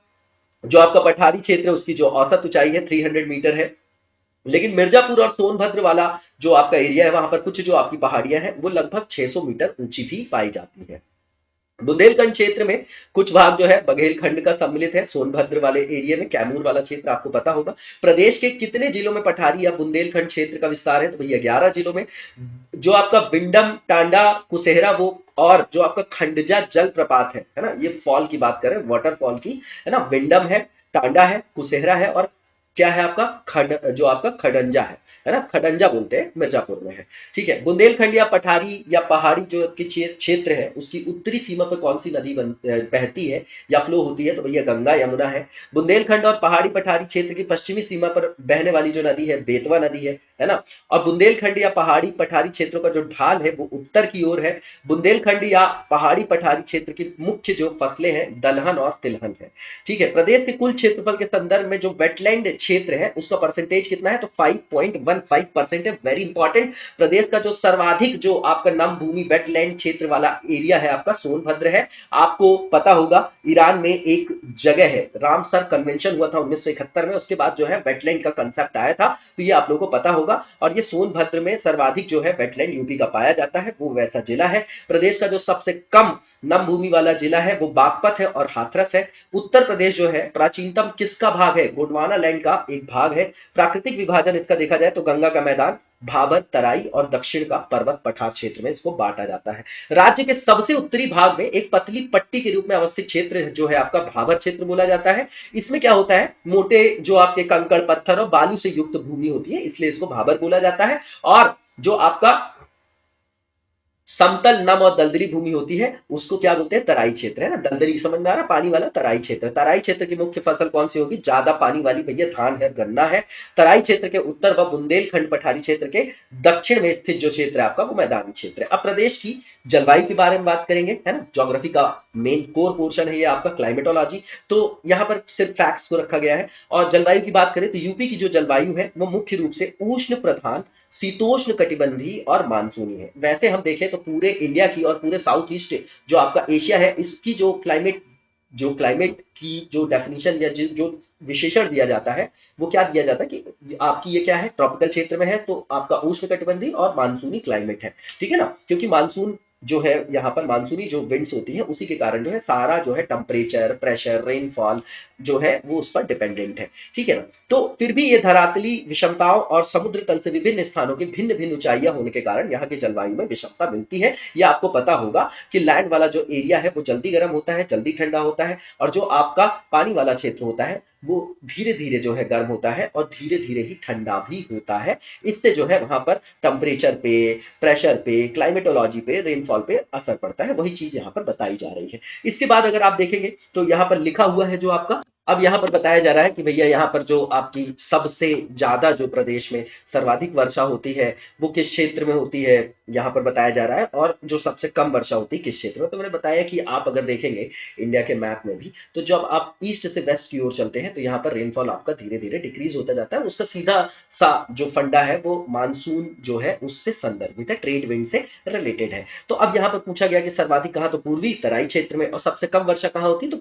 Speaker 3: जो आपका पठारी क्षेत्र है उसकी जो औसत ऊंचाई है 300 मीटर है। लेकिन मिर्जापुर और सोनभद्र वाला जो आपका एरिया है वहां पर कुछ जो आपकी पहाड़ियां हैं वो लगभग 600 मीटर ऊंची भी पाई जाती है। बुंदेलखंड क्षेत्र में कुछ भाग जो है बघेलखंड का सम्मिलित है, सोनभद्र वाले एरिया में, कैमूर वाला क्षेत्र आपको पता होगा। प्रदेश के कितने जिलों में पठारी या बुंदेलखंड क्षेत्र का विस्तार है? तो भैया 11 जिलों में। जो आपका विंडम, टांडा, कुसेहरा वो और जो आपका खंडजा जल प्रपात है ना, ये फॉल की बात करें वाटरफॉल की, है ना। विंडम है, टांडा है, कुसेहरा है और क्या है आपका जो आपका खडंजा है ना, खडंजा बोलते हैं, मिर्जापुर में है, ठीक है। बुंदेलखंड या पठारी या पहाड़ी जो आपकी क्षेत्र है उसकी उत्तरी सीमा पर कौन सी नदी बहती है या फ्लो होती है? तो भैया गंगा यमुना है। बुंदेलखंड और पहाड़ी पठारी क्षेत्र की पश्चिमी सीमा पर बहने वाली जो नदी है बेतवा नदी है ना। और बुंदेलखंड या पहाड़ी पठारी क्षेत्रों का जो ढाल है वो उत्तर की ओर है। बुंदेलखंड या पहाड़ी पठारी क्षेत्र की मुख्य जो फसलें हैं दलहन और तिलहन है, ठीक है। प्रदेश के कुल क्षेत्रफल के संदर्भ में जो वेटलैंड क्षेत्र है उसका परसेंटेज कितना है, तो 5.15% है। Very important. प्रदेश का जो सर्वाधिक जो आपका नम भूमि वेटलैंड क्षेत्र वाला एरिया है आपका सोनभद्र है। आपको पता होगा ईरान में एक जगह है, रामसर कन्वेंशन हुआ था 1971 में, उसके बाद जो है वेटलैंड का कंसेप्ट आया था, तो ये आप लोगों को पता होगा। और ये सोनभद्र में सर्वाधिक जो है वेटलैंड यूपी का पाया जाता है, वो वैसा जिला है। प्रदेश का जो सबसे कम नम भूमि वाला जिला है वो बागपत है और हाथरस है। उत्तर प्रदेश जो है प्राचीनतम किसका भाग है, गोंडवाना लैंड का एक भाग है। प्राकृतिक विभाजन इसका देखा जाए तो गंगा का मैदान, भाबर तराई और दक्षिण का पर्वत पठार क्षेत्र में इसको बांटा जाता है। राज्य के सबसे उत्तरी भाग में एक पतली पट्टी के रूप में अवस्थित क्षेत्र जो है आपका भाबर क्षेत्र बोला जाता है। इसमें क्या होता है, मोटे जो आपके कंकड़ पत्थर और बालू से युक्त भूमि होती है, इसलिए इसको भाबर बोला जाता है। और जो आपका समतल नम और दलदली भूमि होती है उसको क्या बोलते हैं, तराई क्षेत्र, है ना। दलदली समझ में आ रहा, पानी वाला तराई क्षेत्र। तराई क्षेत्र की मुख्य फसल कौन सी होगी, ज्यादा पानी वाली भैया धान है, गन्ना है। तराई क्षेत्र के उत्तर व बुंदेलखंड पठारी क्षेत्र के दक्षिण में स्थित जो क्षेत्र है आपका वो मैदानी क्षेत्र है। अब प्रदेश की जलवायु के बारे में बात करेंगे, है ना। ज्योग्राफी का मेन कोर पोर्शन है ये आपका क्लाइमेटोलॉजी, तो यहाँ पर सिर्फ फैक्ट्स को रखा गया है। और जलवायु की बात करें तो यूपी की जो जलवायु है वो मुख्य रूप से उष्ण प्रधान, शीतोष्ण कटिबंधीय और मानसूनी है। वैसे हम देखें तो पूरे इंडिया की और पूरे साउथ ईस्ट जो आपका एशिया है इसकी जो क्लाइमेट की जो डेफिनेशन या जो विशेषण दिया जाता है वो क्या दिया जाता है कि आपकी ये क्या है, ट्रॉपिकल क्षेत्र में है तो आपका उष्ण कटिबंधीय और मानसूनी क्लाइमेट है, ठीक है ना। क्योंकि मानसून जो है यहाँ पर मानसूनी जो विंड्स होती है उसी के कारण जो है सारा जो है टेम्परेचर, प्रेशर, रेनफॉल जो है वो उस पर डिपेंडेंट है, ठीक है ना। तो फिर भी ये धरातली विषमताओं और समुद्र तल से विभिन्न स्थानों की भिन्न भिन्न ऊंचाइयां होने के कारण यहाँ की जलवायु में विषमता मिलती है। ये आपको पता होगा कि लैंड वाला जो एरिया है वो जल्दी गर्म होता है, जल्दी ठंडा होता है, और जो आपका पानी वाला क्षेत्र होता है वो धीरे धीरे जो है गर्म होता है और धीरे धीरे ही ठंडा भी होता है। इससे जो है वहां पर टेम्परेचर पे, प्रेशर पे, क्लाइमेटोलॉजी पे, रेनफॉल पे असर पड़ता है। वही चीज यहाँ पर बताई जा रही है। इसके बाद अगर आप देखेंगे तो यहाँ पर लिखा हुआ है जो आपका, अब यहाँ पर बताया जा रहा है कि भैया यहाँ पर जो आपकी सबसे ज्यादा जो प्रदेश में सर्वाधिक वर्षा होती है वो किस क्षेत्र में होती है, यहाँ पर बताया जा रहा है। और जो सबसे कम वर्षा होती है किस क्षेत्र में, तो मैंने बताया कि आप अगर देखेंगे इंडिया के मैप में भी तो जब आप ईस्ट से वेस्ट की ओर चलते हैं तो यहाँ पर रेनफॉल आपका धीरे धीरे डिक्रीज होता जाता है। उसका सीधा सा जो फंडा है वो मानसून जो है उससे संदर्भित है, ट्रेड विंड से रिलेटेड है। तो अब यहाँ पर पूछा गया कि सर्वाधिक कहाँ, तो पूर्वी तराई क्षेत्र में, और सबसे कम वर्षा कहाँ होती है, तो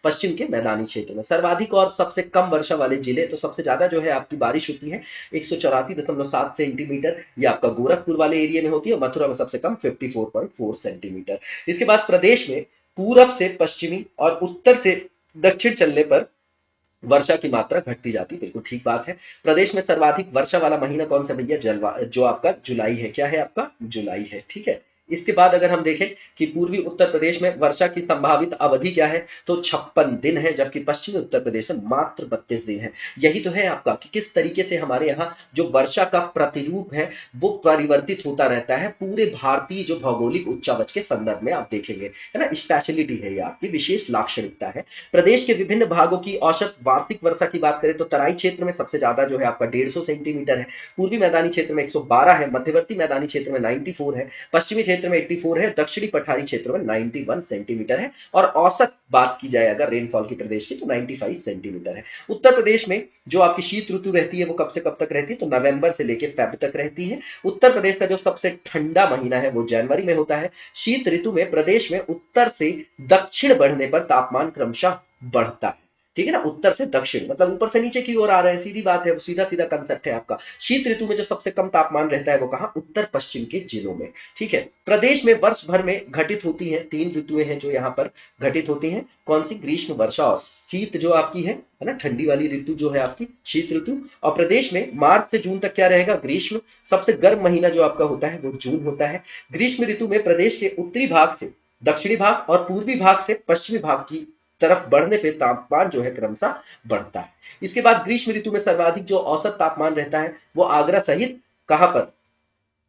Speaker 3: पश्चिम के मैदानी क्षेत्र में। सर्वाधिक और सबसे कम वर्षा वाले जिले, तो सबसे ज्यादा जो है आपकी बारिश होती है 184.7 सेंटीमीटर, ये आपका गोरखपुर वाले एरिया में होती है, और मथुरा में सबसे कम 54.4 सेंटीमीटर। इसके बाद प्रदेश में पूरब से पश्चिमी और उत्तर से दक्षिण चलने पर वर्षा की मात्रा घटती जाती, बिल्कुल ठीक बात है। प्रदेश में सर्वाधिक वर्षा वाला महीना कौन सा भैया, जो आपका जुलाई है। क्या है आपका, जुलाई है, ठीक है। इसके बाद अगर हम देखें कि पूर्वी उत्तर प्रदेश में वर्षा की संभावित अवधि क्या है, तो 56 दिन है, जबकि पश्चिमी उत्तर प्रदेश में मात्र 32 दिन है। यही तो है आपका कि किस तरीके से हमारे यहाँ जो वर्षा का प्रतिरूप है वो परिवर्तित होता रहता है पूरे भारतीय जो भौगोलिक उच्चावच के संदर्भ में आप देखेंगे, है ना। स्पेशलिटी है ये आपकी विशेष लाक्षणिकता है। प्रदेश के विभिन्न भागों की औसत वार्षिक वर्षा की बात करें तो तराई क्षेत्र में सबसे ज्यादा जो है आपका 150 सेंटीमीटर है, पूर्वी मैदानी क्षेत्र में 112 है, मध्यवर्ती मैदानी क्षेत्र में 94 है, पश्चिमी क्षेत्र में 84 है, दक्षिणी पठारी क्षेत्र में 91 सेंटीमीटर है, और औसत बात की जाए अगर रेनफॉल की प्रदेश की तो 95 सेंटीमीटर है। उत्तर प्रदेश में जो आपकी शीत ऋतु रहती है वो कब से कब तक रहती है, तो नवंबर से लेकर फेब तक रहती है। उत्तर प्रदेश का जो सबसे ठंडा महीना है वो जनवरी में होता है। शीत ऋतु में प्रदेश में उत्तर से दक्षिण बढ़ने पर तापमान क्रमशः बढ़ता है, ठीक है ना। उत्तर से दक्षिण मतलब ऊपर से नीचे की ओर आ रहे हैं, सीधी बात है, वो सीधा सीधा कंसेप्ट है आपका। शीत ऋतु में जो सबसे कम तापमान रहता है वो कहां, उत्तर पश्चिम के जिलों में, ठीक है। प्रदेश में वर्ष भर में घटित होती हैं 3 ऋतुएं हैं जो यहाँ पर घटित होती हैं, कौन सी, ग्रीष्म, वर्षा और शीत जो आपकी है ना, ठंडी वाली ऋतु जो है आपकी शीत ऋतु। और प्रदेश में मार्च से जून तक क्या रहेगा, ग्रीष्म। सबसे गर्म महीना जो आपका होता है वो जून होता है। ग्रीष्म ऋतु में प्रदेश के उत्तरी भाग से दक्षिणी भाग और पूर्वी भाग से पश्चिमी भाग की तरफ बढ़ने पे तापमान जो है क्रमशः बढ़ता है। इसके बाद ग्रीष्म ऋतु में सर्वाधिक जो औसत तापमान रहता है वो आगरा सहित कहां पर,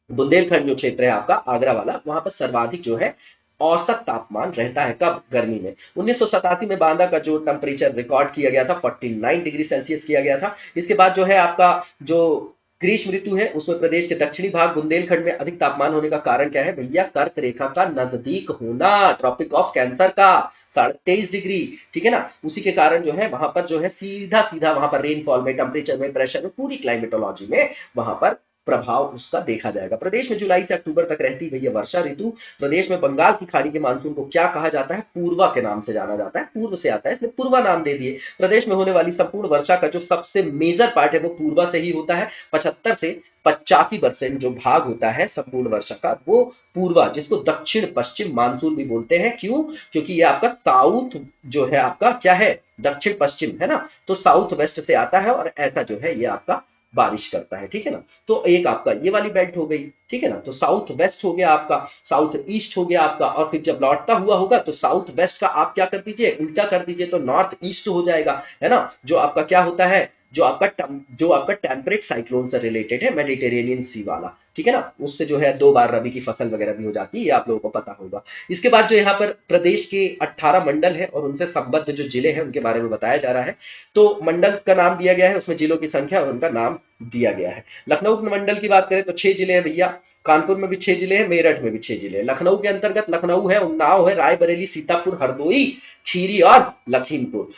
Speaker 3: बुंदेलखंड जो क्षेत्र है आपका आगरा वाला, वहां पर सर्वाधिक जो है औसत तापमान रहता है। कब, गर्मी में। 1987 में बांदा का जो टेम्परेचर रिकॉर्ड किया गया था 49 डिग्री सेल्सियस किया गया था। इसके बाद जो है आपका जो ग्रीष्म ऋतु है, उसमें प्रदेश के दक्षिणी भाग बुंदेलखंड में अधिक तापमान होने का कारण क्या है भैया? कर्क रेखा का नजदीक होना, ट्रॉपिक ऑफ कैंसर का 23.5 डिग्री, ठीक है ना। उसी के कारण जो है वहां पर जो है सीधा सीधा वहां पर रेनफॉल में, टेम्परेचर में, प्रेशर में, पूरी क्लाइमेटोलॉजी में वहां पर प्रभाव उसका देखा जाएगा। प्रदेश में जुलाई से अक्टूबर तक रहती भैया वर्षा ऋतु। प्रदेश में बंगाल की खाड़ी के मानसून को क्या कहा जाता है? पूर्वा के नाम से जाना जाता है, पूर्व से आता है, इसलिए पूर्वा नाम दे दिए। प्रदेश में होने वाली संपूर्ण वर्षा का जो सबसे मेजर पार्ट है वो पूर्वा से ही होता है। 75 से 85% जो भाग होता है संपूर्ण वर्षा का वो पूर्वा, जिसको दक्षिण पश्चिम मानसून भी बोलते हैं। क्यों? क्योंकि ये आपका साउथ जो है आपका क्या है? दक्षिण पश्चिम है ना, तो साउथ वेस्ट से आता है और ऐसा जो है ये आपका बारिश करता है, ठीक है ना। तो एक आपका ये वाली बेल्ट हो गई, ठीक है ना। तो साउथ वेस्ट हो गया आपका, साउथ ईस्ट हो गया आपका, और फिर जब लौटता हुआ होगा तो साउथ वेस्ट का आप क्या कर दीजिए? उल्टा कर दीजिए, तो नॉर्थ ईस्ट हो जाएगा, है ना। जो आपका क्या होता है? जो आपका टेम्परेट साइक्लोन से रिलेटेड है, मेडिटेरेनियन सी वाला, ठीक है ना। उससे जो है 2 बार रबी की फसल वगैरह भी हो जाती है, ये आप लोगों को पता होगा। इसके बाद जो यहाँ पर प्रदेश के 18 मंडल है और उनसे संबद्ध जो जिले हैं उनके बारे में बताया जा रहा है। तो मंडल का नाम दिया गया है, उसमें जिलों की संख्या और उनका नाम दिया गया है। लखनऊ मंडल की बात करें तो 6 जिले हैं भैया, कानपुर में भी 6 जिले हैं, मेरठ में भी 6 जिले हैं। लखनऊ के अंतर्गत लखनऊ है, उन्नाव है, रायबरेली, सीतापुर, हरदोई, खीरी और लखीमपुर।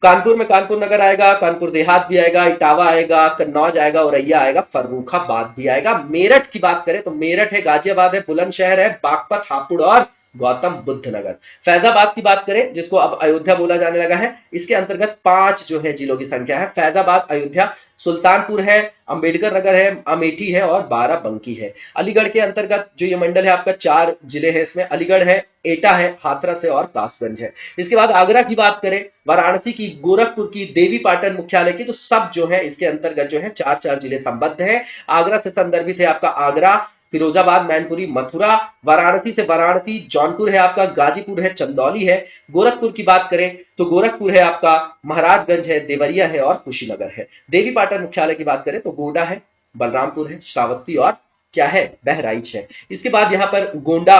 Speaker 3: कानपुर में कानपुर नगर आएगा, कानपुर देहात भी आएगा, इटावा आएगा, कन्नौज आएगा, औरैया आएगा, फर्रुखाबाद भी आएगा। मेरठ की बात करें तो मेरठ है, गाजियाबाद है, बुलंदशहर है, बागपत, हापुड़ और गौतम बुद्ध नगर। फैजाबाद की बात करें, जिसको अब अयोध्या बोला जाने लगा है, इसके अंतर्गत 5 जो है जिलों की संख्या है। फैजाबाद, अयोध्या, सुल्तानपुर है, अंबेडकर नगर है, अमेठी है और बाराबंकी है। अलीगढ़ के अंतर्गत जो ये मंडल है आपका 4 जिले हैं, इसमें अलीगढ़ है, एटा है, हाथरस है और कासगंज है। इसके बाद आगरा की बात करें, वाराणसी की, गोरखपुर की, देवी पाटन मुख्यालय की, तो सब जो है इसके अंतर्गत जो है 4 जिले संबद्ध है। आगरा से संदर्भित है आपका आगरा, फिरोजाबाद, मैनपुरी, मथुरा। वाराणसी से वाराणसी, जौनपुर है आपका, गाजीपुर है, चंदौली है। गोरखपुर की बात करें तो गोरखपुर है आपका, महाराजगंज है, देवरिया है और कुशीनगर है। देवी पाटन मुख्यालय की बात करें तो गोंडा है, बलरामपुर है, श्रावस्ती और क्या है? बहराइच है। इसके बाद यहाँ पर गोंडा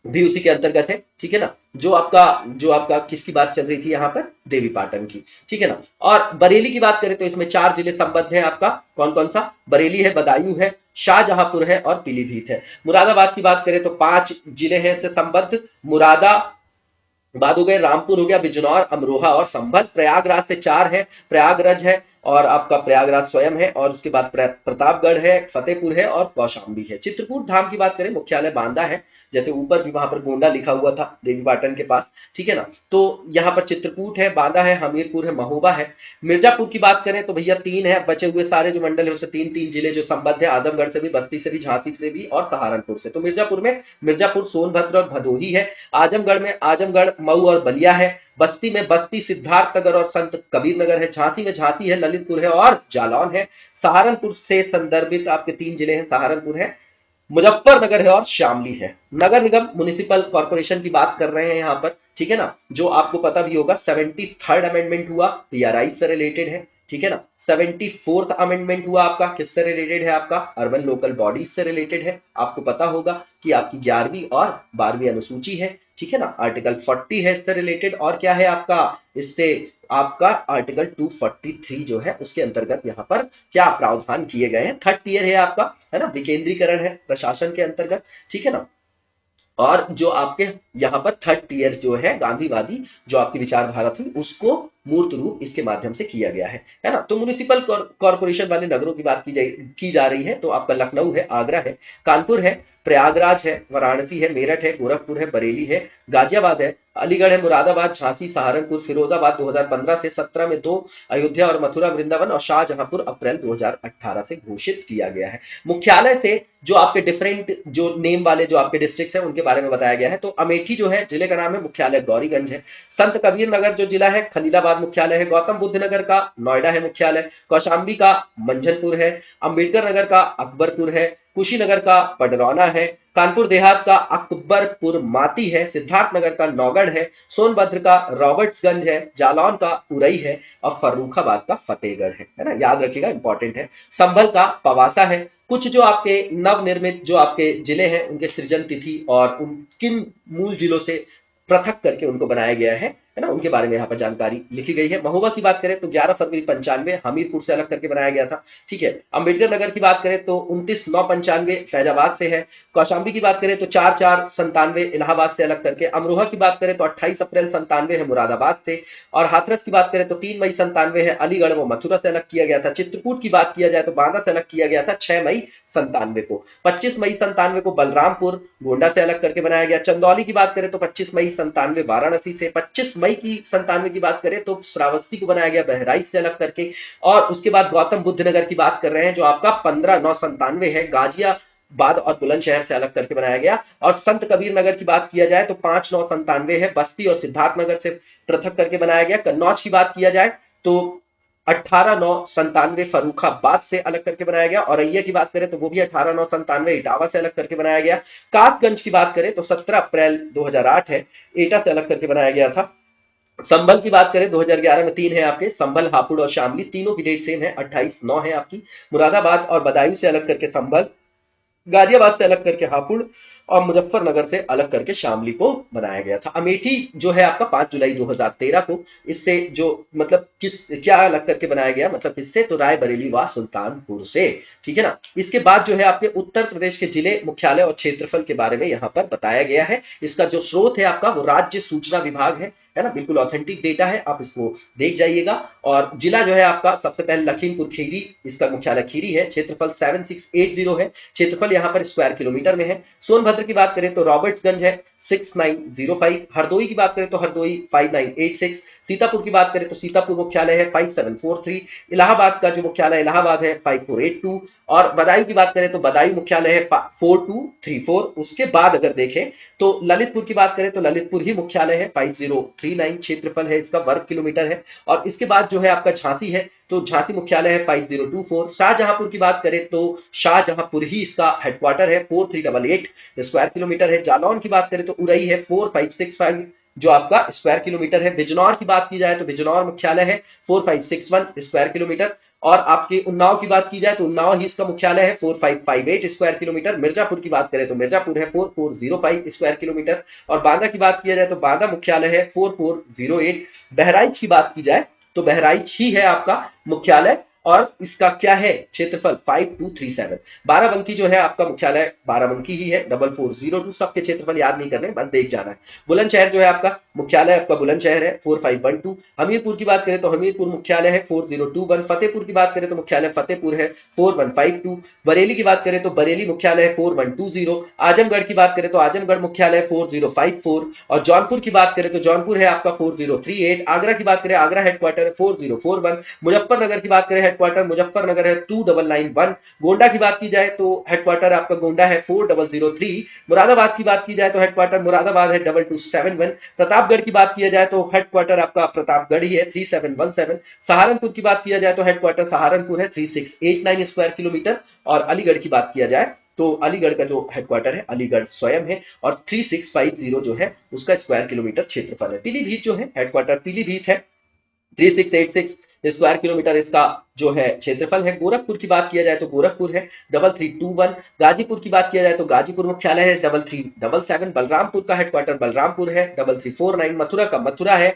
Speaker 3: भी उसी के अंतर्गत है, ठीक है ना। जो आपका किसकी बात चल रही थी यहाँ पर? देवी पाटन की, ठीक है ना। और बरेली की बात करें तो इसमें 4 जिले संबद्ध हैं आपका। कौन कौन सा? बरेली है, बदायूं है, शाहजहांपुर है और पीलीभीत है। मुरादाबाद की बात करें तो 5 जिले हैं इससे संबद्ध। मुरादाबाद हो गए, रामपुर हो गया, बिजनौर, अमरोहा और संभल। प्रयागराज से 4 है, प्रयागराज है और आपका प्रयागराज स्वयं है, और उसके बाद प्रतापगढ़ है, फतेहपुर है और कौशाम्बी है। चित्रकूट धाम की बात करें, मुख्यालय बांदा है, जैसे ऊपर भी वहां पर गोंडा लिखा हुआ था देवी पाटन के पास, ठीक है ना। तो यहाँ पर चित्रकूट है, बांदा है, हमीरपुर है, महोबा है। मिर्जापुर की बात करें तो भैया 3 है, बचे हुए सारे जो मंडल है उससे 3 जिले जो संबद्ध है, आजमगढ़ से भी, बस्ती से भी, झांसी से भी और सहारनपुर से। तो मिर्जापुर में मिर्जापुर, सोनभद्र और भदोही है। आजमगढ़ में आजमगढ़, मऊ और बलिया है। बस्ती में बस्ती, सिद्धार्थनगर और संत कबीर नगर है। झांसी में झांसी है, ललितपुर है और जालौन है। सहारनपुर से संदर्भित आपके 3 जिले हैं, सहारनपुर है, मुजफ्फरनगर है और शामली है। नगर निगम म्युनिसिपल कॉर्पोरेशन की बात कर रहे हैं यहाँ पर, ठीक है ना। जो आपको पता भी होगा 73rd अमेंडमेंट हुआ, पीआरआई से रिलेटेड है, ठीक है ना। 74th अमेंडमेंट हुआ आपका, किससे रिलेटेड है? आपका अर्बन लोकल बॉडीज से रिलेटेड है। आपको पता होगा कि आपकी 11वीं और 12वीं अनुसूची है, ठीक है ना। आर्टिकल 40 है इससे रिलेटेड, और क्या है आपका? इससे आपका आर्टिकल 243 जो है उसके अंतर्गत यहाँ पर क्या प्रावधान किए गए हैं? 3rd टियर है आपका, है ना, विकेंद्रीकरण है प्रशासन के अंतर्गत, ठीक है ना। और जो आपके यहाँ पर 3rd टियर जो है गांधीवादी जो आपकी विचारधारा थी उसको मूर्त रूप इसके माध्यम से किया गया है ना। तो म्युनिसिपल कॉर्पोरेशन वाले नगरों की बात की जा रही है तो आपका लखनऊ है, आगरा है, कानपुर है, प्रयागराज है, वाराणसी है, मेरठ है, गोरखपुर है, बरेली है, गाजियाबाद है, अलीगढ़ है, मुरादाबाद, झांसी, सहारनपुर, फिरोजाबाद 2015 से 17 में 2, अयोध्या और मथुरा, वृंदावन और शाहजहांपुर अप्रैल 2018 से घोषित किया गया है। मुख्यालय से जो आपके डिफरेंट जो नेम वाले जो आपके डिस्ट्रिक्ट्स हैं उनके बारे में बताया गया है। तो अमेठी जो है जिले का नाम है, मुख्यालय गौरीगंज है। संत कबीर नगर जो जिला है खलीलाबाद मुख्यालय है। गौतम बुद्ध नगर का नोएडा है मुख्यालय। कौशाम्बी का मंझनपुर है। अंबेडकर नगर का अकबरपुर है। कुशीनगर का पडरौना है। कानपुर देहात का अकबरपुर माती है। सिद्धार्थनगर का नौगढ़ है। सोनभद्र का रॉबर्ट्सगंज है। जालौन का उरई है और फर्रुखाबाद का फतेहगढ़ है ना, याद रखिएगा, इंपॉर्टेंट है। संभल का पवासा है। कुछ जो आपके नवनिर्मित जो आपके जिले हैं उनके सृजन तिथि और उन किन मूल जिलों से पृथक करके उनको बनाया गया है है ना, उनके बारे में यहाँ पर जानकारी लिखी गई है। महोबा की बात करें तो 11 फरवरी 95 हमीरपुर से अलग करके बनाया गया था, ठीक है। अम्बेडकर नगर की बात करें तो 29/9/95 फैजाबाद से है। कौशाम्बी की बात करें तो 4/4/97 इलाहाबाद से अलग करके। अमरोहा की बात करें तो 28 अप्रैल 97 है मुरादाबाद से। और हाथरस की बात करें तो 3 मई 97 है अलीगढ़ व मथुरा से अलग किया गया था। चित्रकूट की बात किया जाए तो बांदा से अलग किया गया था 6 मई 97 को। 25 मई 97 को बलरामपुर गोंडा से अलग करके बनाया गया। चंदौली की बात करें तो 25 मई 97 वाराणसी से। 25 मई की 97 की बात करें तो श्रावस्ती को बनाया गया बहराइच से अलग करके। और उसके बाद गौतम बुद्ध नगर की बात कर रहे हैं जो आपका 15/9/97 है गाजियाबाद और बुलंदशहर से अलग करके बनाया गया। और संत कबीर नगर की बात किया जाए तो 5/9/97 है बस्ती और सिद्धार्थनगर से पृथक करके बनाया गया। कन्नौज की बात किया जाए तो 18/9/97 फर्रुखाबाद से अलग करके बनाया गया। औरैया की बात करें तो वो भी 18/9/97 इटावा से अलग करके बनाया गया। कासगंज की बात करें तो 17 अप्रैल 2008 है एटा से अलग करके बनाया गया था। संभल की बात करें 2011 में 3 है आपके, संभल, हापुड़ और शामली, तीनों की डेट सेम है, 28/9 है आपकी। मुरादाबाद और बदायूं से अलग करके संभल, गाजियाबाद से अलग करके हापुड़ और मुजफ्फरनगर से अलग करके शामली को बनाया गया था। अमेठी जो है आपका 5 जुलाई 2013 को, इससे जो मतलब क्या अलग करके बनाया गया, मतलब किससे, तो रायबरेली व सुल्तानपुर से, ठीक है ना। इसके बाद जो है आपके उत्तर प्रदेश के जिले, मुख्यालय और क्षेत्रफल के बारे में यहाँ पर बताया गया है। इसका जो स्रोत है आपका वो राज्य सूचना विभाग है ना, बिल्कुल ऑथेंटिक डेटा है, आप इसको देख जाइएगा। और जिला जो है आपका सबसे पहले लखीमपुर खीरी, इसका मुख्यालय खीरी है। क्षेत्रफल 7680 है, क्षेत्रफल यहाँ पर स्क्वायर किलोमीटर में है। सोनभद्र की बात करें तो रॉबर्ट्सगंज है 6905। हरदोई की बात करें तो हरदोई 5986। सीतापुर की बात करें तो सीतापुर मुख्यालय है 5743। इलाहाबाद का जो मुख्यालय इलाहाबाद है 5482। और बदायूं की बात करें तो बदायूं मुख्यालय है 4234। उसके बाद अगर देखें तो ललितपुर की बात करें तो ललितपुर ही मुख्यालय है 5039, क्षेत्रफल है इसका वर्ग किलोमीटर है। और इसके बाद जो है आपका झांसी है तो झांसी मुख्यालय है 5024। शाहजहांपुर की बात करें तो शाहजहांपुर ही इसका हेडक्वार्टर है 4388 स्क्वायर किलोमीटर है। जालौन की बात करें तो उरई है 4565 जो आपका स्क्वायर किलोमीटर है। बिजनौर की बात की जाए तो बिजनौर मुख्यालय है 4561 स्क्वायर किलोमीटर। और आपके उन्नाव की बात की जाए तो उन्नाव ही इसका मुख्यालय है 4558 स्क्वायर किलोमीटर। मिर्जापुर की बात करें तो मिर्जापुर है 4405 स्क्वायर किलोमीटर। और बांदा की बात किया जाए तो बांदा मुख्यालय है 4408। बहराइच की बात की जाए तो बहराइच ही है आपका मुख्यालय और इसका क्या है क्षेत्रफल 5237। बाराबंकी जो है आपका मुख्यालय बाराबंकी ही है 4402। सबके क्षेत्रफल याद नहीं करने, बस देख जाना है। बुलंदशहर जो है आपका मुख्यालय आपका बुलंदशहर है 4512। हमीरपुर की बात करें तो हमीरपुर मुख्यालय है 4021। फतेहपुर की बात करें तो मुख्यालय फतेहपुर है 4152। बरेली की बात करें तो बरेली मुख्यालय है 4120। आजमगढ़ की बात करें तो आजमगढ़ मुख्यालय 4054। और जौनपुर की बात करें तो जौनपुर है आपका 4038। आगरा की बात करें आगरा हेडक्वार्टर है 4041। मुजफ्फरनगर की बात करें हेडक्वार्टर मुजफ्फरनगर है 2991। गोंडा की बात की जाए तो हेडक्वार्टर आपका गोंडा है 4003। मुरादाबाद की बात की जाए तो हेडक्वार्टर मुरादाबाद है 2271। प्रतापगढ़ की बात किया जाए तो हेडक्वार्टर आपका प्रतापगढ़ ही है 3717। सहारनपुर की बात किया जाए तो हेडक्वार्टर सहारनपुर है 3689 स्क्वायर किलोमीटर। और अलीगढ़ की बात किया जाए तो अलीगढ़ का जो हेडक्वार्टर है अलीगढ़ स्वयं है और 3650 जो है उसका स्क्वायर किलोमीटर क्षेत्रफल है। पीलीभीत जो है हेडक्वार्टर पीलीभीत है 3686 स्क्वायर किलोमीटर इसका जो है क्षेत्रफल है। गोरखपुर की बात किया जाए तो गोरखपुर है 3321। गाजीपुर की बात किया जाए तो गाजीपुर मुख्यालय है 3377। बलरामपुर का हेडक्वार्टर बलरामपुर है 3349। मथुरा का मथुरा है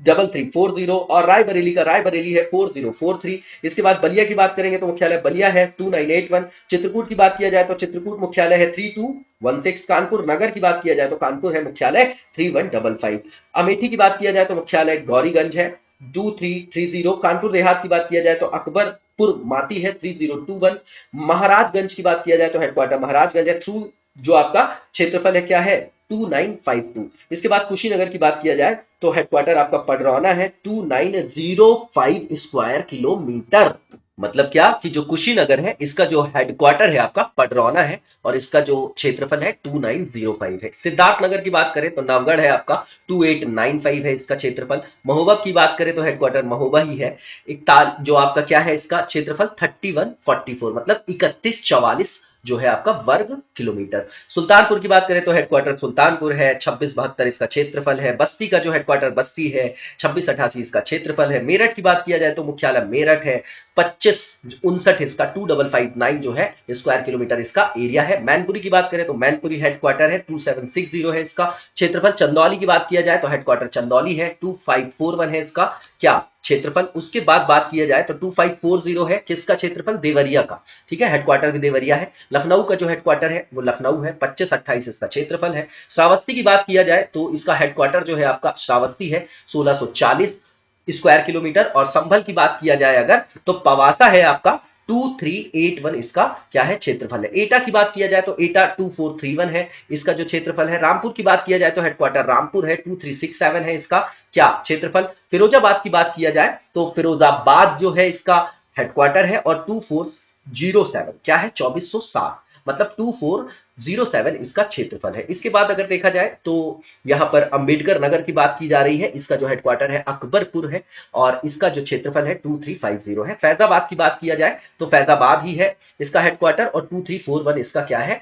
Speaker 3: 3340। और रायबरेली का रायबरेली है 4043। इसके बाद बलिया की बात करेंगे तो मुख्यालय बलिया है 2981। चित्रकूट की बात किया जाए तो चित्रकूट मुख्यालय है 3216। कानपुर नगर की बात किया जाए तो कानपुर है मुख्यालय 3155। अमेठी की बात किया जाए तो मुख्यालय गौरीगंज है 2330। कानपुर देहात की बात किया जाए तो अकबरपुर माती है 3021। महाराजगंज की बात किया जाए तो हेडक्वार्टर महाराजगंज है थ्रू जो आपका क्षेत्रफल है क्या है 2952। इसके बाद कुशीनगर की बात किया जाए तो हेडक्वार्टर आपका पडरौना है 2905 स्क्वायर किलोमीटर। मतलब क्या कि जो कुशीनगर है इसका जो हेडक्वार्टर है आपका पडरौना है और इसका जो क्षेत्रफल है 2905 है। सिद्धार्थनगर की बात करें तो नवगढ़ है आपका 2895 है इसका क्षेत्रफल। महोबा की बात करें तो हेडक्वार्टर महोबा ही है। इकताल जो आपका क्या है इसका क्षेत्रफल 3144 मतलब 3144 जो है आपका वर्ग किलोमीटर। सुल्तानपुर की बात करें तो हेडक्वार्टर सुल्तानपुर है 2672 इसका क्षेत्रफल है। बस्ती का जो हेडक्वार्टर बस्ती है 2688 इसका क्षेत्रफल है। मेरठ की बात किया जाए तो मुख्यालय मेरठ है 2559 इसका 2559 जो है स्क्वायर किलोमीटर इसका एरिया है। मैनपुरी की बात करें तो मैनपुरी हेडक्वार्टर है, 2760 है इसका क्षेत्रफल। चंदौली की बात किया जाए तो हेडक्वार्टर चंदौली है, 2541 है इसका क्या क्षेत्रफल। उसके बाद बात किया जाए तो 2540 है किसका क्षेत्रफल, देवरिया का, ठीक है, हेडक्वार्टर भी देवरिया है। लखनऊ का जो हेडक्वार्टर है वो लखनऊ है, 2528 इसका क्षेत्रफल है। श्रावस्ती की बात किया जाए तो इसका हेडक्वार्टर जो है आपका श्रावस्ती है, 1640 स्क्वायर किलोमीटर। और संभल की बात किया जाए अगर तो पवासा है आपका 2381 इसका क्या है क्षेत्रफल है। एटा की बात किया जाए तो एटा 2431 है इसका जो क्षेत्रफल है। रामपुर की बात किया जाए तो हेडक्वार्टर रामपुर है, 2367 है इसका क्या क्षेत्रफल। फिरोजाबाद की बात किया जाए तो फिरोजाबाद जो है इसका हेडक्वार्टर है और 2407 क्या है 2407, मतलब 2407 इसका क्षेत्रफल है। इसके बाद अगर देखा जाए तो यहां पर अंबेडकर नगर की बात की जा रही है, इसका जो हेडक्वार्टर है अकबरपुर है और इसका जो क्षेत्रफल है 2350 है। फैजाबाद की बात किया जाए तो फैजाबाद ही है इसका हेडक्वार्टर और 2341 इसका क्या है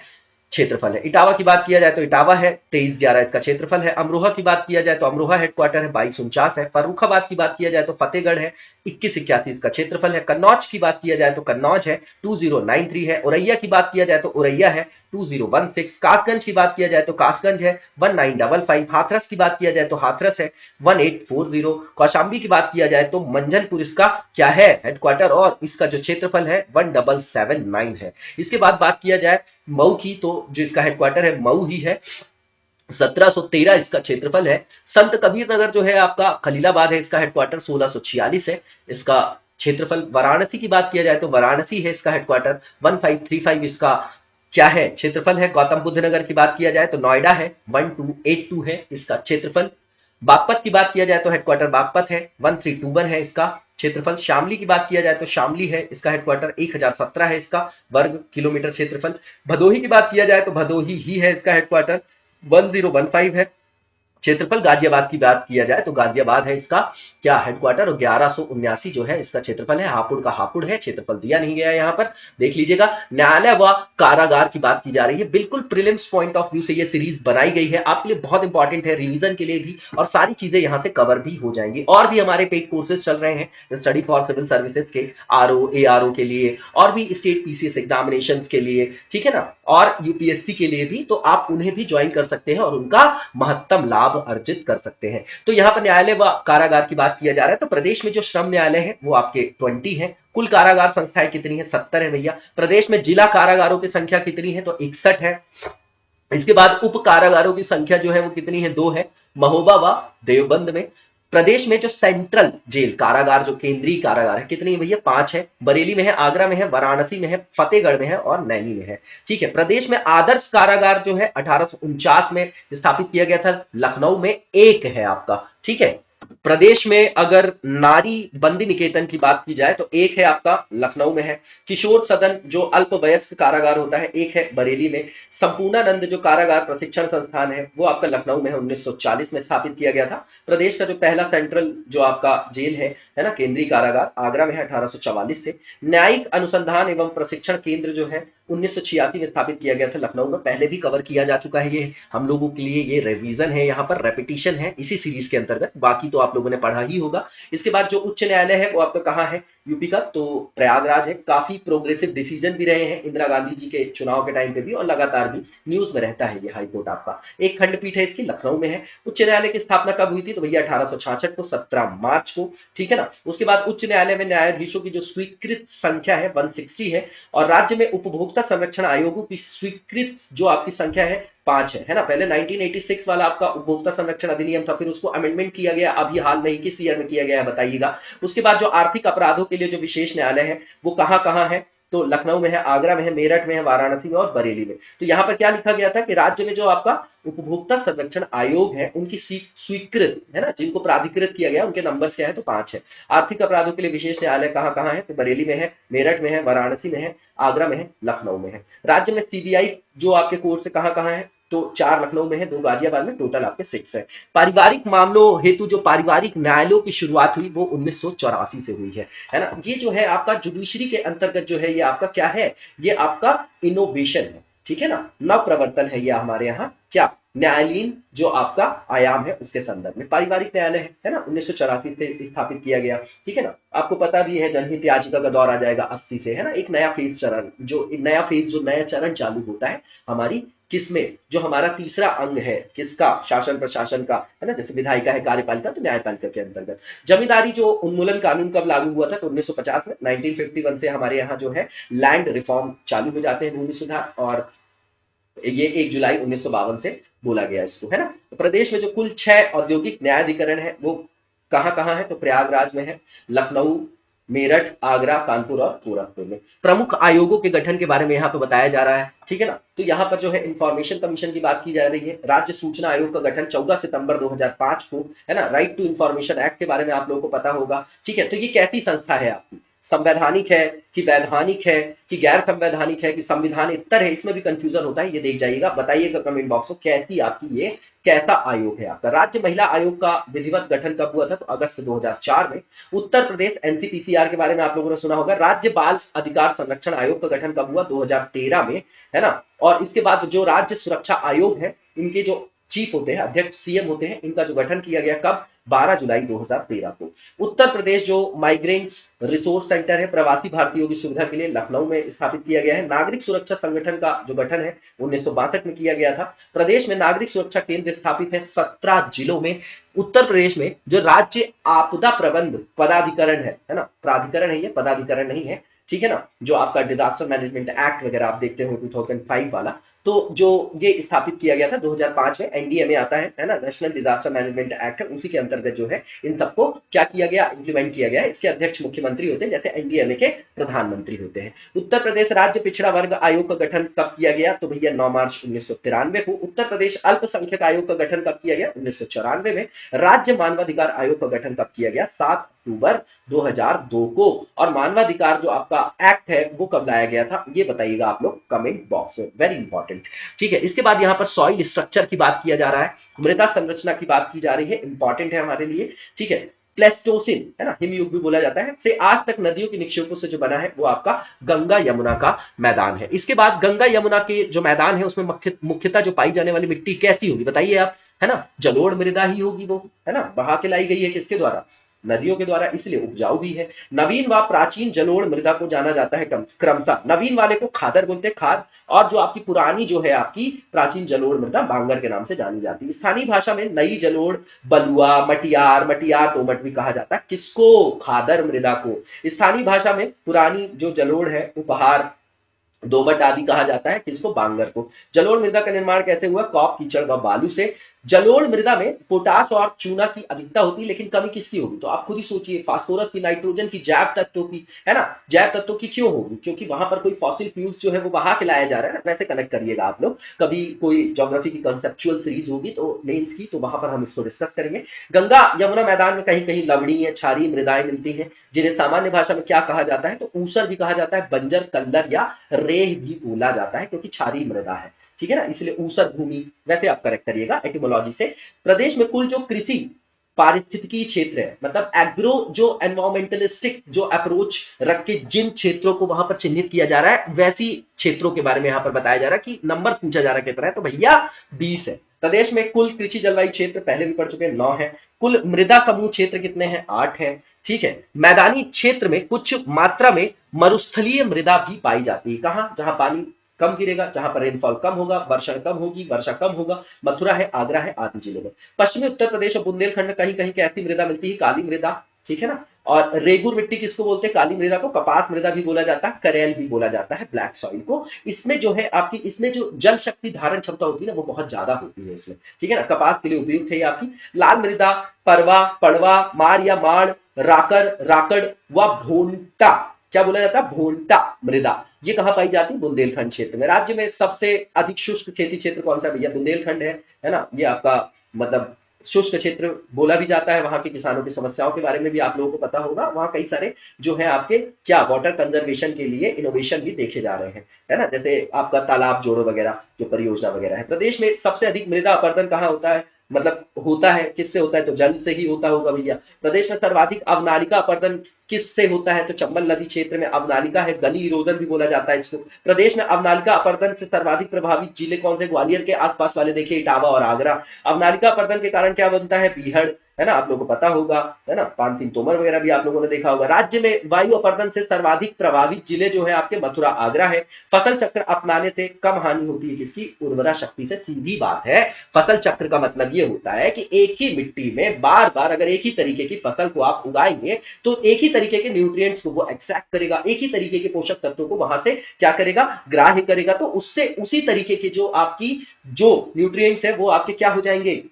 Speaker 3: क्षेत्रफल है। इटावा की बात किया जाए तो इटावा है, 2311 इसका क्षेत्रफल है। अमरोहा की बात किया जाए तो अमरोहा हेडक्वार्टर है, 2249 है। फर्रुखाबाद की बात किया जाए तो फतेहगढ़ है, 2181 इसका क्षेत्रफल है। कन्नौज की बात किया जाए तो कन्नौज है, 2093 है। औरैया की बात किया जाए तो औरैया है, 2016। कासगंज की बात किया जाए तो कासगंज है, 1955। हाथरस की बात किया जाए तो हाथरस है, 1840। कौशाम्बी की बात किया जाए तो मंझनपुर इसका क्या है हेडक्वार्टर और इसका जो क्षेत्रफल है 1779 है। इसके बाद बात किया जाए मऊ की तो जो इसका हेडक्वार्टर है मऊ ही है, 1713 इसका क्षेत्रफल है। संत कबीर नगर जो है आपका खलीलाबाद है, इसका हेडक्वार्टर 1646 है इसका क्षेत्रफल। वाराणसी की बात किया जाए तो वाराणसी है इसका हेडक्वार्टर, 1535 इसका क्या है क्षेत्रफल है। गौतम बुद्ध नगर की बात किया जाए तो नोएडा है, 1282 है इसका क्षेत्रफल। बागपत की बात किया जाए तो हेडक्वार्टर बागपत है, 1321 है इसका क्षेत्रफल। शामली की बात किया जाए तो शामली है इसका हेडक्वार्टर, 1017 है इसका वर्ग किलोमीटर क्षेत्रफल। भदोही की बात किया जाए तो भदोही ही है इसका हेडक्वार्टर, 1015 है क्षेत्रफल। गाजियाबाद की बात किया जाए तो गाजियाबाद है इसका क्या हेडक्वार्टर और 1179 जो है इसका क्षेत्रफल है। हापुड़ का हापुड़ है, क्षेत्रफल दिया नहीं गया यहां पर, देख लीजिएगा। न्यायालय व कारागार की बात की जा रही है, बिल्कुल प्रीलिम्स पॉइंट ऑफ व्यू से ये सीरीज बनाई गई है, आपके लिए बहुत इंपॉर्टेंट है, रिवीजन के लिए भी, और सारी चीजें यहां से कवर भी हो जाएंगी। और भी हमारे पेड कोर्सेज चल रहे हैं स्टडी फॉर सिविल सर्विसेज के, आरओ एआरओ के लिए और भी स्टेट पीसीएस एग्जामिनेशंस के लिए, ठीक है ना, और यूपीएससी के लिए भी, तो आप उन्हें भी ज्वाइन कर सकते हैं और उनका महत्तम लाभ अर्जित कर सकते हैं। तो यहां पर न्यायालय व कारागार की बात किया जा रहा है तो प्रदेश में जो श्रम न्यायालय है वो आपके 20 है। कुल कारागार संस्थाएं कितनी है, 70 है भैया। प्रदेश में जिला कारागारों की संख्या कितनी है तो 61 है। इसके बाद उप कारागारों की संख्या जो है वो कितनी है, 2 है, महोबा व देवबंद में। प्रदेश में जो सेंट्रल जेल कारागार जो केंद्रीय कारागार है कितनी है भैया, 5 है। बरेली में है, आगरा में है, वाराणसी में है, फतेहगढ़ में है और नैनी में है, ठीक है। प्रदेश में आदर्श कारागार जो है 1849 में स्थापित किया गया था, लखनऊ में 1 है आपका, ठीक है। प्रदेश में अगर नारी बंदी निकेतन की बात की जाए तो 1 है आपका, लखनऊ में है। किशोर सदन जो अल्पवयस्क कारागार होता है 1 है, बरेली में। संपूर्णानंद जो कारागार प्रशिक्षण संस्थान है वो आपका लखनऊ में है, 1940 में स्थापित किया गया था। प्रदेश का जो पहला सेंट्रल जो आपका जेल है ना, केंद्रीय कारागार, आगरा में है, 1844 से। न्यायिक अनुसंधान एवं प्रशिक्षण केंद्र जो है 1986 में स्थापित किया गया था लखनऊ में, पहले भी कवर किया जा चुका है, ये हम लोगों के लिए ये रिवीजन है, यहाँ पर रेपिटेशन है इसी सीरीज के अंतर्गत, बाकी तो आप लोगों ने पढ़ा ही होगा। इसके बाद जो उच्च न्यायालय है वो आपका कहाँ है, यूपी का, तो प्रयागराज है। काफी प्रोग्रेसिव डिसीजन भी रहे हैं इंदिरा गांधी जी के चुनाव के टाइम पे भी, और लगातार भी न्यूज में रहता है ये हाईकोर्ट आपका। एक खंडपीठ है इसकी, लखनऊ में है। उच्च न्यायालय की स्थापना कब हुई थी तो भैया 1866 को, 17 मार्च को, ठीक है ना। उसके बाद उच्च न्यायालय में न्यायाधीशों की जो स्वीकृत संख्या है 160 है, और राज्य में उपभोक्ता संरक्षण आयोगों की स्वीकृत जो आपकी संख्या है 5 है ना। पहले 1986 वाला आपका उपभोक्ता संरक्षण अधिनियम था, फिर उसको अमेंडमेंट किया गया, अभी हाल में ही किस ईयर में किया गया है बताइएगा। उसके बाद जो आर्थिक अपराधों के लिए जो विशेष न्यायालय है वो कहां कहां है तो लखनऊ में है, आगरा में है, मेरठ में है, वाराणसी में और बरेली में। तो यहां पर क्या लिखा गया था कि राज्य में जो आपका उपभोक्ता संरक्षण आयोग है उनकी स्वीकृत है ना, जिनको प्राधिकृत किया गया उनके नंबर्स क्या है तो 5 है। आर्थिक अपराधों के लिए विशेष न्यायालय कहां कहां है तो बरेली में है, मेरठ में है, वाराणसी में है, आगरा में है, लखनऊ में है। राज्य में सीबीआई जो आपके कोर्ट से कहां कहां है तो 4 लखनऊ में है, 2 गाजियाबाद में, टोटल आपके 6 है। पारिवारिक मामलों हेतु जो पारिवारिक न्यायालयों की शुरुआत हुई वो 1984 से हुई है ना। ये जो है आपका जुडिशरी के अंतर्गत जो है ये आपका क्या है, ये आपका इनोवेशन है, ठीक है ना, नव प्रवर्तन है ये हमारे यहाँ क्या न्यायालयीन जो आपका आयाम है उसके संदर्भ में। पारिवारिक न्यायालय है ना, 1984 से स्थापित किया गया, ठीक है ना। आपको पता भी है जनहित याचिका का दौर आ जाएगा 80 से, है ना। एक नया फेज चरण, जो नया चरण चालू होता है हमारी किसमें, जो हमारा तीसरा अंग है किसका, शासन प्रशासन का, है ना। जैसे विधायिका है कार्यपालिका, तो न्यायपालिका के अंतर्गत। जमींदारी जो उन्मूलन कानून कब लागू हुआ था, तो 1950 में। 1951 से हमारे यहाँ जो है लैंड रिफॉर्म चालू हो जाते हैं, भूमि सुधार, और ये 1 जुलाई 1952 से बोला गया इसको, है ना। तो प्रदेश में जो कुल 6 औद्योगिक न्यायाधिकरण है वो कहाँ कहाँ है, तो प्रयागराज में है, लखनऊ, मेरठ, आगरा, कानपुर और गोरखपुर में। प्रमुख आयोगों के गठन के बारे में यहाँ पे बताया जा रहा है, ठीक है ना। तो यहाँ पर जो है इंफॉर्मेशन कमीशन की बात की जा रही है। राज्य सूचना आयोग का गठन 14 सितंबर 2005 को, है ना। राइट टू इंफॉर्मेशन एक्ट के बारे में आप लोगों को पता होगा, ठीक है। तो ये कैसी संस्था है आपकी, संवैधानिक है कि वैधानिक है कि गैर संवैधानिक है कि संविधानेतर है, इसमें भी कंफ्यूजन होता है, ये देख जाइएगा, बताइएगा कमेंट बॉक्स में कैसी आपकी ये कैसा आयोग है आपका। राज्य महिला आयोग का विधिवत गठन कब हुआ था, तो अगस्त 2004 में। उत्तर प्रदेश एनसीपीसीआर के बारे में आप लोगों ने सुना होगा। राज्य बाल अधिकार संरक्षण आयोग का गठन कब हुआ, 2013 में, है ना। और इसके बाद जो राज्य सुरक्षा आयोग है, इनके जो चीफ होते हैं, अध्यक्ष सीएम होते हैं, इनका जो गठन किया गया कब, 12 जुलाई 2013 को। उत्तर प्रदेश जो माइग्रेंट्स रिसोर्स सेंटर है प्रवासी भारतीयों की सुविधा के लिए, लखनऊ में स्थापित किया गया है। नागरिक सुरक्षा संगठन का जो गठन है 1962 में किया गया था। प्रदेश में नागरिक सुरक्षा केंद्र स्थापित है 17 जिलों में। उत्तर प्रदेश में जो राज्य आपदा प्रबंध पदाधिकरण है ना, प्राधिकरण है ये, पदाधिकरण नहीं है, ठीक है ना। जो आपका डिजास्टर मैनेजमेंट एक्ट वगैरह आप देखते हो 2005 वाला, तो जो ये स्थापित किया गया था 2005 में, एनडीएमए आता है ना, नेशनल डिजास्टर मैनेजमेंट एक्ट है, उसी के अंतर्गत जो है इन सबको क्या किया गया, इंप्लीमेंट किया गया है। इसके अध्यक्ष मुख्यमंत्री होते हैं, जैसे एनडीएमए के प्रधानमंत्री होते हैं। उत्तर प्रदेश राज्य पिछड़ा वर्ग आयोग का गठन कब किया गया, तो भैया 9 मार्च 1993 को। उत्तर प्रदेश अल्पसंख्यक आयोग का गठन कब किया गया, 1994 में। राज्य मानवाधिकार आयोग का गठन कब किया गया, 7 अक्टूबर 2002 को। और मानवाधिकार जो आपका एक्ट है वो कब लाया गया था, ये बताइएगा आप लोग कमेंट बॉक्स में, वेरी इंपॉर्टेंट, ठीक है। इसके बाद यहाँ पर सॉइल स्ट्रक्चर की बात किया जा रहा है, मृदा संरचना की बात की जा रही है, इंपॉर्टेंट है हमारे लिए, ठीक है। प्लेस्टोसिन, है ना, हिमयुग भी बोला जाता है, से आज तक नदियों के निक्षेपों से जो बना है वो आपका गंगा यमुना का मैदान है। इसके बाद गंगा यमुना के जो मैदान है उसमें मुख्यतः जो पाई जाने वाली मिट्टी कैसी होगी, बताइए आप, है ना। जलोढ़ मृदा ही होगी वो, है ना, बहा के लाई गई है किसके द्वारा, नदियों के द्वारा, इसलिए उपजाऊ भी है। नवीन व प्राचीन जलोढ़ मृदा को जाना जाता है क्रमशः, नवीन वाले को खादर बोलते हैं, खाद, और जो आपकी पुरानी जो है आपकी प्राचीन जलोढ़ मृदा बांगर के नाम से जानी जाती है। स्थानीय भाषा में नई जलोढ़ बलुआ, मटियार, दोमट भी कहा जाता है, किसको, खादर मृदा को। स्थानीय भाषा में पुरानी जो जलोढ़ है उपहार, दोमट आदि कहा जाता है, किसको, बांगर को। जलोढ़ मृदा का निर्माण कैसे हुआ, कॉप, कीचड़ व बालू से। जलोढ़ मृदा में पोटाश और चूना की अधिकता होती है, लेकिन कमी किसकी होगी, तो आप खुद ही सोचिए, फास्फोरस की, नाइट्रोजन की, जैव तत्वों की, है ना। जैव तत्वों की क्यों होगी, क्योंकि वहां पर कोई फॉसिल फ्यूल्स जो है वो बहा के लाया जा रहा है ना, वैसे कनेक्ट करिएगा आप लोग, कभी कोई ज्योग्राफी की कंसेप्चुअल सीरीज होगी तो मेंस की, तो वहां पर हम इसको डिस्कस करेंगे। गंगा यमुना मैदान में कहीं कहीं लवणीय, क्षारीय मृदाएं मिलती हैं, जिन्हें सामान्य भाषा में क्या कहा जाता है, तो ऊसर भी कहा जाता है, बंजर, कल्लर या रेह भी बोला जाता है, क्योंकि क्षारीय मृदा है, ठीक है ना, इसलिए ऊसर भूमि, वैसे आप करेक्ट करिएगा एटिमोलॉजी से। प्रदेश में कुल जो कृषि पारिस्थितिकी क्षेत्र है, मतलब एग्रो जो एनवायरमेंटलिस्टिक जो अप्रोच रख के जिन क्षेत्रों को वहां पर चिन्हित किया जा रहा है, वैसी क्षेत्रों के बारे में यहां पर बताया जा रहा है कि नंबर पूछा जा रहा है कितना है, तो भैया 20 है। प्रदेश में कुल कृषि जलवायु क्षेत्र पहले भी पढ़ चुके हैं, 9 है। कुल मृदा समूह क्षेत्र कितने हैं, 8 है, ठीक है। मैदानी क्षेत्र में कुछ मात्रा में मरुस्थलीय मृदा भी पाई जाती है, कहां, जहां पानी कम गिरेगा, जहां पर रेनफॉल कम होगा, वर्षा कम होगी, वर्षा कम होगा, मथुरा है, आगरा है, आदि जिले में। पश्चिमी उत्तर प्रदेश और बुंदेलखंड में कहीं कहीं कैसी मृदा मिलती है, काली मृदा, ठीक है ना। और रेगुर मिट्टी किसको बोलते हैं, काली मृदा को। कपास मृदा भी बोला जाता है, करेल भी बोला जाता है, ब्लैक सॉइल को। इसमें जो है आपकी, इसमें जो जल शक्ति धारण क्षमता होती है ना, वो बहुत ज्यादा होती है इसमें, ठीक है ना, कपास के लिए उपयुक्त है आपकी। लाल मृदा, परवा, पड़वा, मार या माड़, राकर, राकड़ व भोंटा, क्या बोला जाता है, भोंटा मृदा, ये कहां पाई जाती है, बुंदेलखंड क्षेत्र में। राज्य में सबसे अधिक शुष्क खेती क्षेत्र कौन सा, भैया बुंदेलखंड है ना। ये आपका मतलब शुष्क क्षेत्र बोला भी जाता है, वहां के किसानों की समस्याओं के बारे में भी आप लोगों को पता होगा। वहां कई सारे जो है आपके क्या वाटर कंजर्वेशन के लिए इनोवेशन भी देखे जा रहे हैं, है ना, जैसे आपका तालाब जोड़ो वगैरह जो परियोजना वगैरह है। प्रदेश में सबसे अधिक मृदा अपरदन कहां होता है, मतलब होता है किससे होता है, तो जल से ही होता होगा भैया। प्रदेश में सर्वाधिक अवनालिका अपरदन किससे होता है, तो चंबल नदी क्षेत्र में अवनालिका है, गली इरोजन भी बोला जाता है इसको। प्रदेश में अवनालिका अपरदन से सर्वाधिक प्रभावित जिले कौन से, ग्वालियर के आसपास वाले देखिए इटावा और आगरा। अवनालिका अपरदन के कारण क्या बनता है, बीहड़, है ना, आप लोगों को पता होगा, है ना, पान सिंह तोमर वगैरह भी आप लोगों ने देखा होगा। राज्य में वायु अपरदन से सर्वाधिक प्रभावित जिले जो है आपके मथुरा आगरा है। फसल चक्र अपनाने से कम हानि होती है किसकी, उर्वरा शक्ति से, सीधी बात है। फसल चक्र का मतलब ये होता है कि एक ही मिट्टी में बार बार अगर एक ही तरीके की फसल को आप उगाएंगे तो एक ही तरीके के न्यूट्रिएंट्स को वो एक्सट्रैक्ट करेगा, एक ही तरीके के पोषक तत्वों को वहां से क्या करेगा, ग्राह्य करेगा। तो उससे उसी तरीके के जो आपकी जो न्यूट्रिएंट्स है वो आपके क्या हो जाएंगे,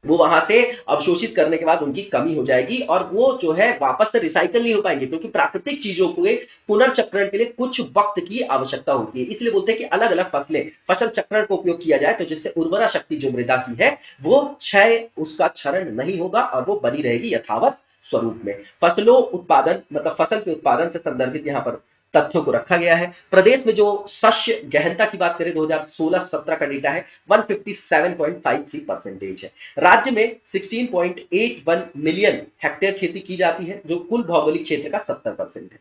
Speaker 3: वो वहां से अवशोषित करने के बाद उनकी कमी हो जाएगी और वो जो है वापस से रिसाइकल नहीं हो पाएंगे, क्योंकि प्राकृतिक चीजों के पुनर्चक्रण के लिए कुछ वक्त की आवश्यकता होती है। इसलिए बोलते हैं कि अलग अलग फसलें फसल चक्रण को उपयोग किया जाए तो जिससे उर्वरा शक्ति जो मृदा की है वो क्षय, उसका क्षरण नहीं होगा और वो बनी रहेगी यथावत स्वरूप में। फसलों उत्पादन मतलब फसल के उत्पादन से संदर्भित यहाँ पर तथ्यों को रखा गया है। प्रदेश में जो शस्य गहनता की बात करें 2016-17 का डेटा है 157.53% है। राज्य में 16.81 मिलियन हेक्टेयर खेती की जाती है जो कुल भौगोलिक क्षेत्र का 70% है।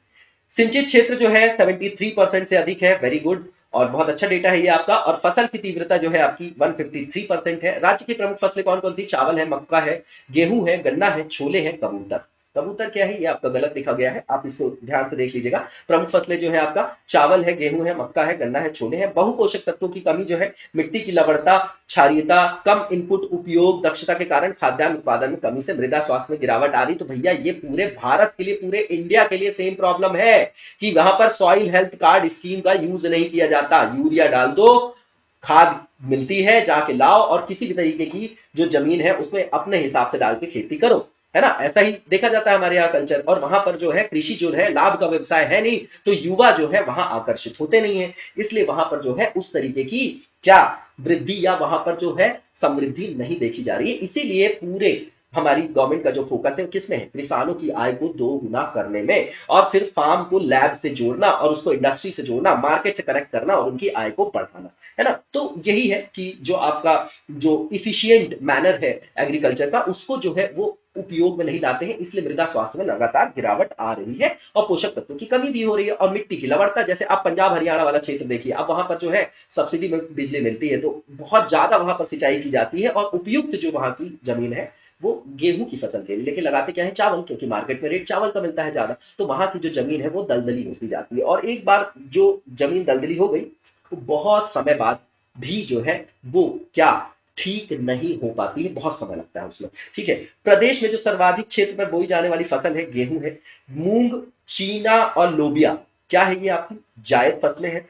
Speaker 3: सिंचित क्षेत्र जो है 73% से अधिक है, वेरी गुड, और बहुत अच्छा डेटा है ये आपका। और फसल की तीव्रता जो है आपकी 153% है। राज्य की प्रमुख फसलें कौन कौन सी, चावल है, मक्का है, गेहूं है, गन्ना है, छोले हैं, कबूतर। कबूतर क्या है, ये आपका गलत लिखा गया है, आप इसको ध्यान से देख लीजिएगा। प्रमुख फसलें जो है आपका चावल है, गेहूं है, मक्का है, गन्ना है, छोले हैं। बहु पोषक तत्वों की कमी जो है, मिट्टी की लवणता, क्षारीयता, कम इनपुट उपयोग दक्षता के कारण खाद्यान्न उत्पादन में कमी से मृदा स्वास्थ्य में गिरावट आ रही। तो भैया ये पूरे भारत के लिए, पूरे इंडिया के लिए सेम प्रॉब्लम है कि वहां पर सॉइल हेल्थ कार्ड स्कीम का यूज नहीं किया जाता। यूरिया डाल दो, खाद मिलती है, जाके लाओ और किसी भी तरीके की जो जमीन है उसमें अपने हिसाब से डाल के खेती करो, है ना। ऐसा ही देखा जाता है हमारे यहाँ कल्चर। और वहां पर जो है कृषि जो है लाभ का व्यवसाय है नहीं, तो युवा जो है वहां आकर्षित होते नहीं है, इसलिए वहां पर जो है उस तरीके की क्या वृद्धि या वहां पर जो है समृद्धि नहीं देखी जा रही है। इसीलिए पूरे हमारी गवर्नमेंट का जो फोकस है किसमें है, किसानों की आय को 2 गुना करने में, और फिर फार्म को लैब से जोड़ना और उसको इंडस्ट्री से जोड़ना, मार्केट से कनेक्ट करना और उनकी आय को बढ़ाना, है ना। तो यही है कि जो आपका जो इफिशिएंट मैनर है एग्रीकल्चर का, उसको जो है वो उपयोग में नहीं लाते हैं, इसलिए मृदा स्वास्थ्य में लगातार गिरावट आ रही है और पोषक तत्वों की कमी भी हो रही है। और मिट्टी की लवणता, जैसे आप पंजाब हरियाणा वाला क्षेत्र देखिए, अब वहां पर जो है सब्सिडी में बिजली मिलती है तो बहुत ज्यादा वहां पर सिंचाई की जाती है और उपयुक्त जो वहां की जमीन है वो गेहूं की फसल के लिए, लेकिन लगाते क्या है, चावल, क्योंकि मार्केट में रेट चावल का मिलता है ज्यादा, तो वहां की जो जमीन है वो दलदली होती जाती है। और एक बार जो जमीन दलदली हो गई तो बहुत समय बाद भी जो है वो क्या ठीक नहीं हो पाती है, बहुत समय लगता है उसमें, ठीक है। प्रदेश में जो सर्वाधिक क्षेत्र पर बोई जाने वाली फसल है गेहूं है। मूंग, चीना और लोबिया क्या है, ये आपकी जायद फसलें हैं।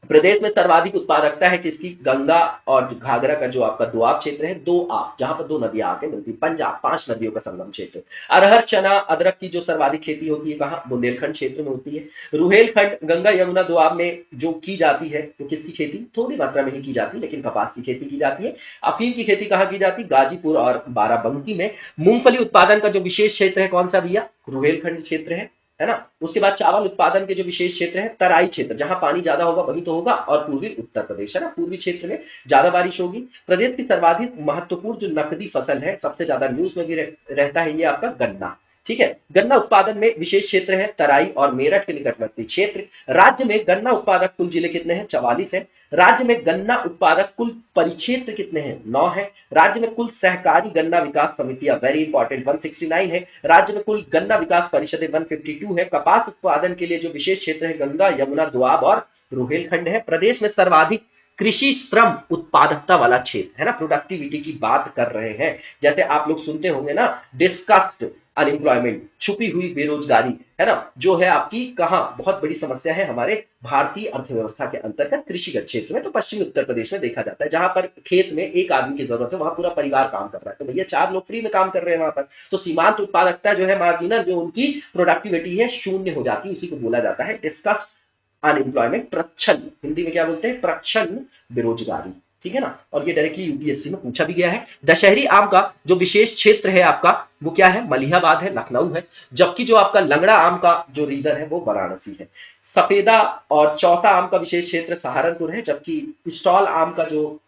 Speaker 3: प्रदेश में सर्वाधिक उत्पादकता है किसकी, गंगा और घाघरा का जो आपका दोआब क्षेत्र है, दो आप जहां पर 2 नदियां आके मिलती, पंजाब 5 नदियों का संगम क्षेत्र। अरहर, चना, अदरक की जो सर्वाधिक खेती होती है कहां, बुंदेलखंड क्षेत्र में होती है। रुहेलखंड, गंगा यमुना दोआब में जो की जाती है, तो किसकी खेती, थोड़ी मात्रा में ही की जाती है लेकिन कपास की खेती की जाती है। अफीम की खेती कहां की जाती, गाजीपुर और बाराबंकी में। मूंगफली उत्पादन का जो विशेष क्षेत्र है कौन सा भैया, रुहेलखंड क्षेत्र है ना। उसके बाद चावल उत्पादन के जो विशेष क्षेत्र है, तराई क्षेत्र, जहां पानी ज्यादा होगा वही तो होगा, और पूर्वी उत्तर प्रदेश, है ना, पूर्वी क्षेत्र में ज्यादा बारिश होगी। प्रदेश की सर्वाधिक महत्वपूर्ण जो नकदी फसल है, सबसे ज्यादा न्यूज में भी रहता है, ये आपका गन्ना, ठीक है। गन्ना उत्पादन में विशेष क्षेत्र है तराई और मेरठ के निकटवर्ती क्षेत्र। राज्य में गन्ना उत्पादक कुल जिले कितने हैं, 44 है। राज्य में गन्ना उत्पादक कुल परिक्षेत्र कितने हैं, 9 है। राज्य में कुल सहकारी गन्ना विकास समितियां, वेरी इंपॉर्टेंट, 169 है। राज्य में कुल गन्ना विकास परिषदें 152 है। कपास उत्पादन के लिए जो विशेष क्षेत्र है गंगा यमुना दोआब और रुहेलखंड है। प्रदेश में सर्वाधिक कृषि श्रम उत्पादकता वाला क्षेत्र है ना, प्रोडक्टिविटी की बात कर रहे हैं। जैसे आप लोग सुनते होंगे ना, डिस्कस्ड अनएम्प्लॉयमेंट, छुपी हुई बेरोजगारी, है ना, जो है आपकी कहां बहुत बड़ी समस्या है हमारे भारतीय अर्थव्यवस्था के अंतर्गत कृषिगत क्षेत्र में। तो पश्चिमी उत्तर प्रदेश में देखा जाता है, जहां पर खेत में एक आदमी की जरूरत है वहां पूरा परिवार काम कर रहा है, तो भैया 4 लोग फ्री में काम कर रहे हैं वहां पर। तो सीमांत उत्पादकता जो है, मार्जिनल जो उनकी प्रोडक्टिविटी है, शून्य हो जाती है, उसी को बोला जाता है डिस्कस्ड अनएम्प्लॉयमेंट, प्रच्छन्न, हिंदी में क्या बोलते हैं, प्रच्छन्न बेरोजगारी, ठीक है ना। और ये डायरेक्टली यूपीएससी में पूछा भी गया है। दशहरी आम का जो विशेष क्षेत्र है आपका वो क्या है, मलिहाबाद है, लखनऊ है। जबकि जो आपका लंगड़ा आम का जो रीजन है वो वाराणसी है। सफेदा और चौसा आम का विशेष क्षेत्र सहारनपुर है, जबकि स्टॉल आम का जो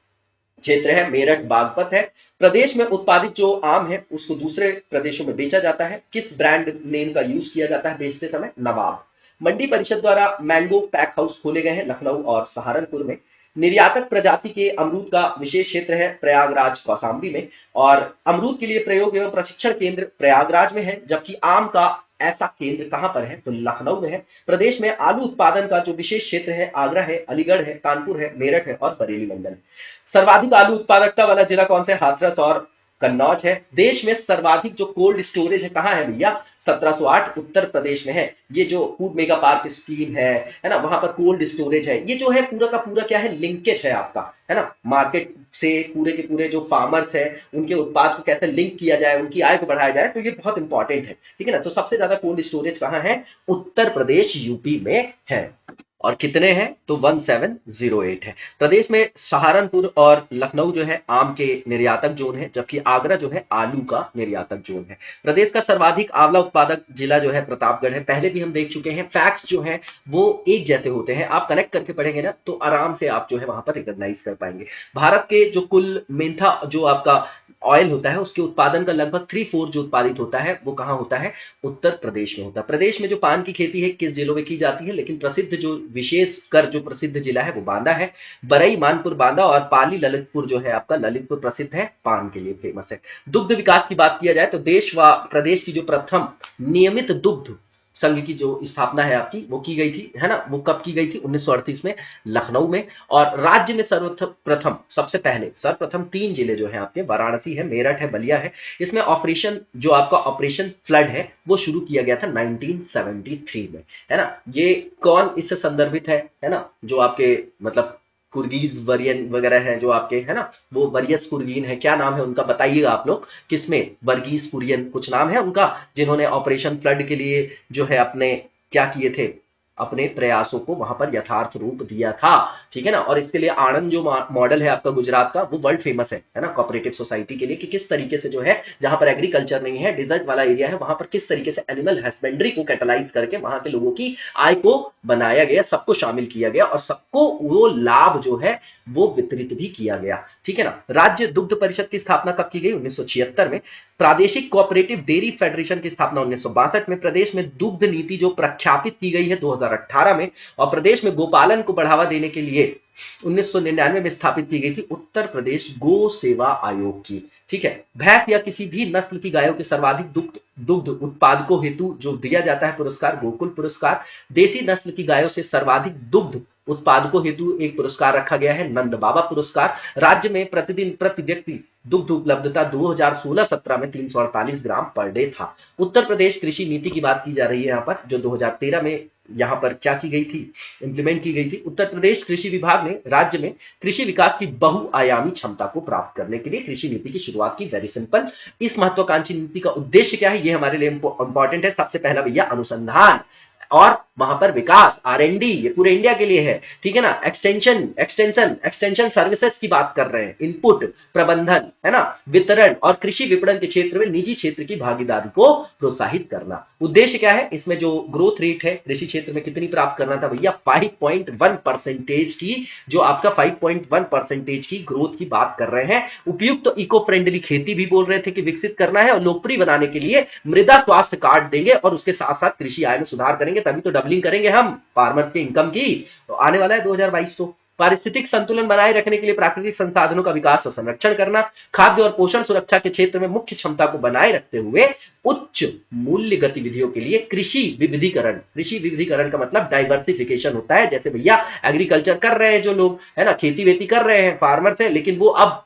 Speaker 3: क्षेत्र है मेरठ बागपत है। प्रदेश में उत्पादित जो आम है उसको दूसरे प्रदेशों में बेचा जाता है। किस ब्रांड नेम का यूज किया जाता है बेचते समय? नवाब। मंडी परिषद द्वारा मैंगो पैक हाउस खोले गए हैं लखनऊ और सहारनपुर में। निर्यातक प्रजाति के अमरूद का विशेष क्षेत्र है प्रयागराज कौसाम्बी में, और अमरूद के लिए प्रयोग एवं प्रशिक्षण केंद्र प्रयागराज में है, जबकि आम का ऐसा केंद्र कहां पर है? तो लखनऊ में है। प्रदेश में आलू उत्पादन का जो विशेष क्षेत्र है आगरा है, अलीगढ़ है, कानपुर है, मेरठ है और बरेली मंडल। सर्वाधिक आलू उत्पादकता वाला जिला कौन सा है? हाथरस और कन्नौज है। देश में सर्वाधिक जो कोल्ड स्टोरेज है कहां है भैया? 1708 उत्तर प्रदेश में है। ये जो फूड मेगा पार्क स्कीम है ना, वहां पर कोल्ड स्टोरेज है। ये जो है पूरा का पूरा क्या है? लिंकेज है आपका, है ना, मार्केट से पूरे के पूरे जो फार्मर्स है उनके उत्पाद को कैसे लिंक किया जाए, उनकी आय को बढ़ाया जाए, तो ये बहुत इंपॉर्टेंट है, ठीक है ना। तो सबसे ज्यादा कोल्ड स्टोरेज कहां है? उत्तर प्रदेश यूपी में है। और कितने हैं? तो 1708 है। प्रदेश में सहारनपुर और लखनऊ जो है आम के निर्यातक जोन है, जबकि आगरा जो है आलू का निर्यातक जोन है। प्रदेश का सर्वाधिक आंवला उत्पादक जिला जो है प्रतापगढ़ है। पहले भी हम देख चुके हैं, फैक्ट्स जो हैं वो एक जैसे होते हैं, आप कनेक्ट करके पढ़ेंगे ना तो आराम से आप जो है वहां पर रिकॉग्नाइज कर पाएंगे। भारत के जो कुल मेंथा जो आपका ऑयल होता है उसके उत्पादन का लगभग 3/4 जो उत्पादित होता है वो कहां होता है? उत्तर प्रदेश में होता है। प्रदेश में जो पान की खेती है किस जिलों में की जाती है? लेकिन प्रसिद्ध जो विशेष कर जो प्रसिद्ध जिला है वो बांदा है। बरई, मानपुर, बांदा और पाली ललितपुर जो है आपका ललितपुर प्रसिद्ध है, पान के लिए फेमस है। दुग्ध विकास की बात किया जाए तो देश व प्रदेश की जो प्रथम नियमित दुग्ध संघ की जो स्थापना है आपकी वो की गई थी, है ना। वो कब की गई थी? 1938 में लखनऊ में। और राज्य में सर्वप्रथम सबसे पहले सर्वप्रथम 3 जिले जो है आपके वाराणसी है, मेरठ है, बलिया है। इसमें ऑपरेशन जो आपका ऑपरेशन फ्लड है वो शुरू किया गया था 1973 में, है ना। ये कौन इससे संदर्भित है ना, जो आपके मतलब कुर्गीज वरियन वगैरह है जो आपके, है ना, वो वरियस कुर्गीन है, क्या नाम है उनका बताइएगा आप लोग। किसमें? वर्गीज कुरियन कुछ नाम है उनका, जिन्होंने ऑपरेशन फ्लड के लिए जो है अपने क्या किए थे? अपने प्रयासों को वहां पर यथार्थ रूप दिया था, ठीक है ना। और इसके लिए आणंद जो मॉडल है आपका गुजरात का वो वर्ल्ड फेमस है ना, कोऑपरेटिव सोसाइटी के लिए, कि किस तरीके से जो है जहां पर एग्रीकल्चर नहीं है, डिजर्ट वाला एरिया है, वहां पर किस तरीके से एनिमल हस्बेंड्री को कैटलाइज करके वहां के लोगों की आय को बनाया गया, सबको शामिल किया गया और सबको वो लाभ जो है वो वितरित भी किया गया, ठीक है ना। राज्य दुग्ध परिषद की स्थापना कब की गई? 1976 में। प्रादेशिक कोऑपरेटिव डेयरी फेडरेशन की स्थापना 1962 में। प्रदेश में दुग्ध नीति जो प्रख्यापित की गई है 2018 में। और प्रदेश में गोपालन को बढ़ावा देने के लिए 1999 में स्थापित की गई थी उत्तर प्रदेश गो सेवा आयोग की, ठीक है। भैंस या किसी भी नस्ल की गायों के सर्वाधिक दुग्ध उत्पादकों हेतु जो दिया जाता है पुरस्कार, गोकुल पुरस्कार। देसी नस्ल की गायों से सर्वाधिक दुग्ध उत्पादकों हेतु एक पुरस्कार रखा गया है, नंद बाबा पुरस्कार। राज्य में प्रतिदिन प्रति व्यक्ति दुग्ध उपलब्धता 2016-17 में 348 ग्राम पर डे था। उत्तर प्रदेश कृषि नीति की बात की जा रही है यहाँ पर, जो 2013 में यहाँ पर क्या की गई थी? इंप्लीमेंट की गई थी। उत्तर प्रदेश कृषि विभाग ने राज्य में कृषि विकास की बहुआयामी क्षमता को प्राप्त करने के लिए कृषि नीति की शुरुआत की। Very simple. इस महत्वाकांक्षी नीति का उद्देश्य क्या है? ये हमारे लिए इंपॉर्टेंट है। सबसे पहला भैया अनुसंधान और वहां पर विकास, R&D, ये पूरे इंडिया के लिए है, ठीक है ना। एक्सटेंशन सर्विसेज की बात कर रहे हैं, इनपुट प्रबंधन, है ना, वितरण और कृषि विपणन के क्षेत्र में निजी क्षेत्र की भागीदारी को प्रोत्साहित करना। उद्देश्य क्या है? इसमें जो ग्रोथ रेट है कृषि क्षेत्र में कितनी प्राप्त करना था भैया? 5.1% की, जो आपका 5.1% की ग्रोथ की बात कर रहे हैं। उपयुक्त इको फ्रेंडली खेती भी बोल रहे थे कि विकसित करना है, और लोकप्रिय बनाने के लिए मृदा स्वास्थ्य कार्ड देंगे और उसके साथ साथ कृषि आय में सुधार करेंगे, तभी तो डबलिंग करेंगे हम फार्मर्स के इनकम की। तो आने वाला है 2022। तो पारिस्थितिक संतुलन बनाए रखने के लिए प्राकृतिक संसाधनों का विकास और संरक्षण करना, खाद्य और पोषण सुरक्षा के क्षेत्र में मुख्य क्षमता को बनाए रखते हुए उच्च मूल्य गतिविधियों के लिए कृषि विविधीकरण। कृषि विविधीकरण का मतलब डाइवर्सिफिकेशन होता है। जैसे भैया एग्रीकल्चर कर रहे हैं जो लोग, है ना, खेती वेती कर रहे हैं फार्मर्स है, लेकिन वो अब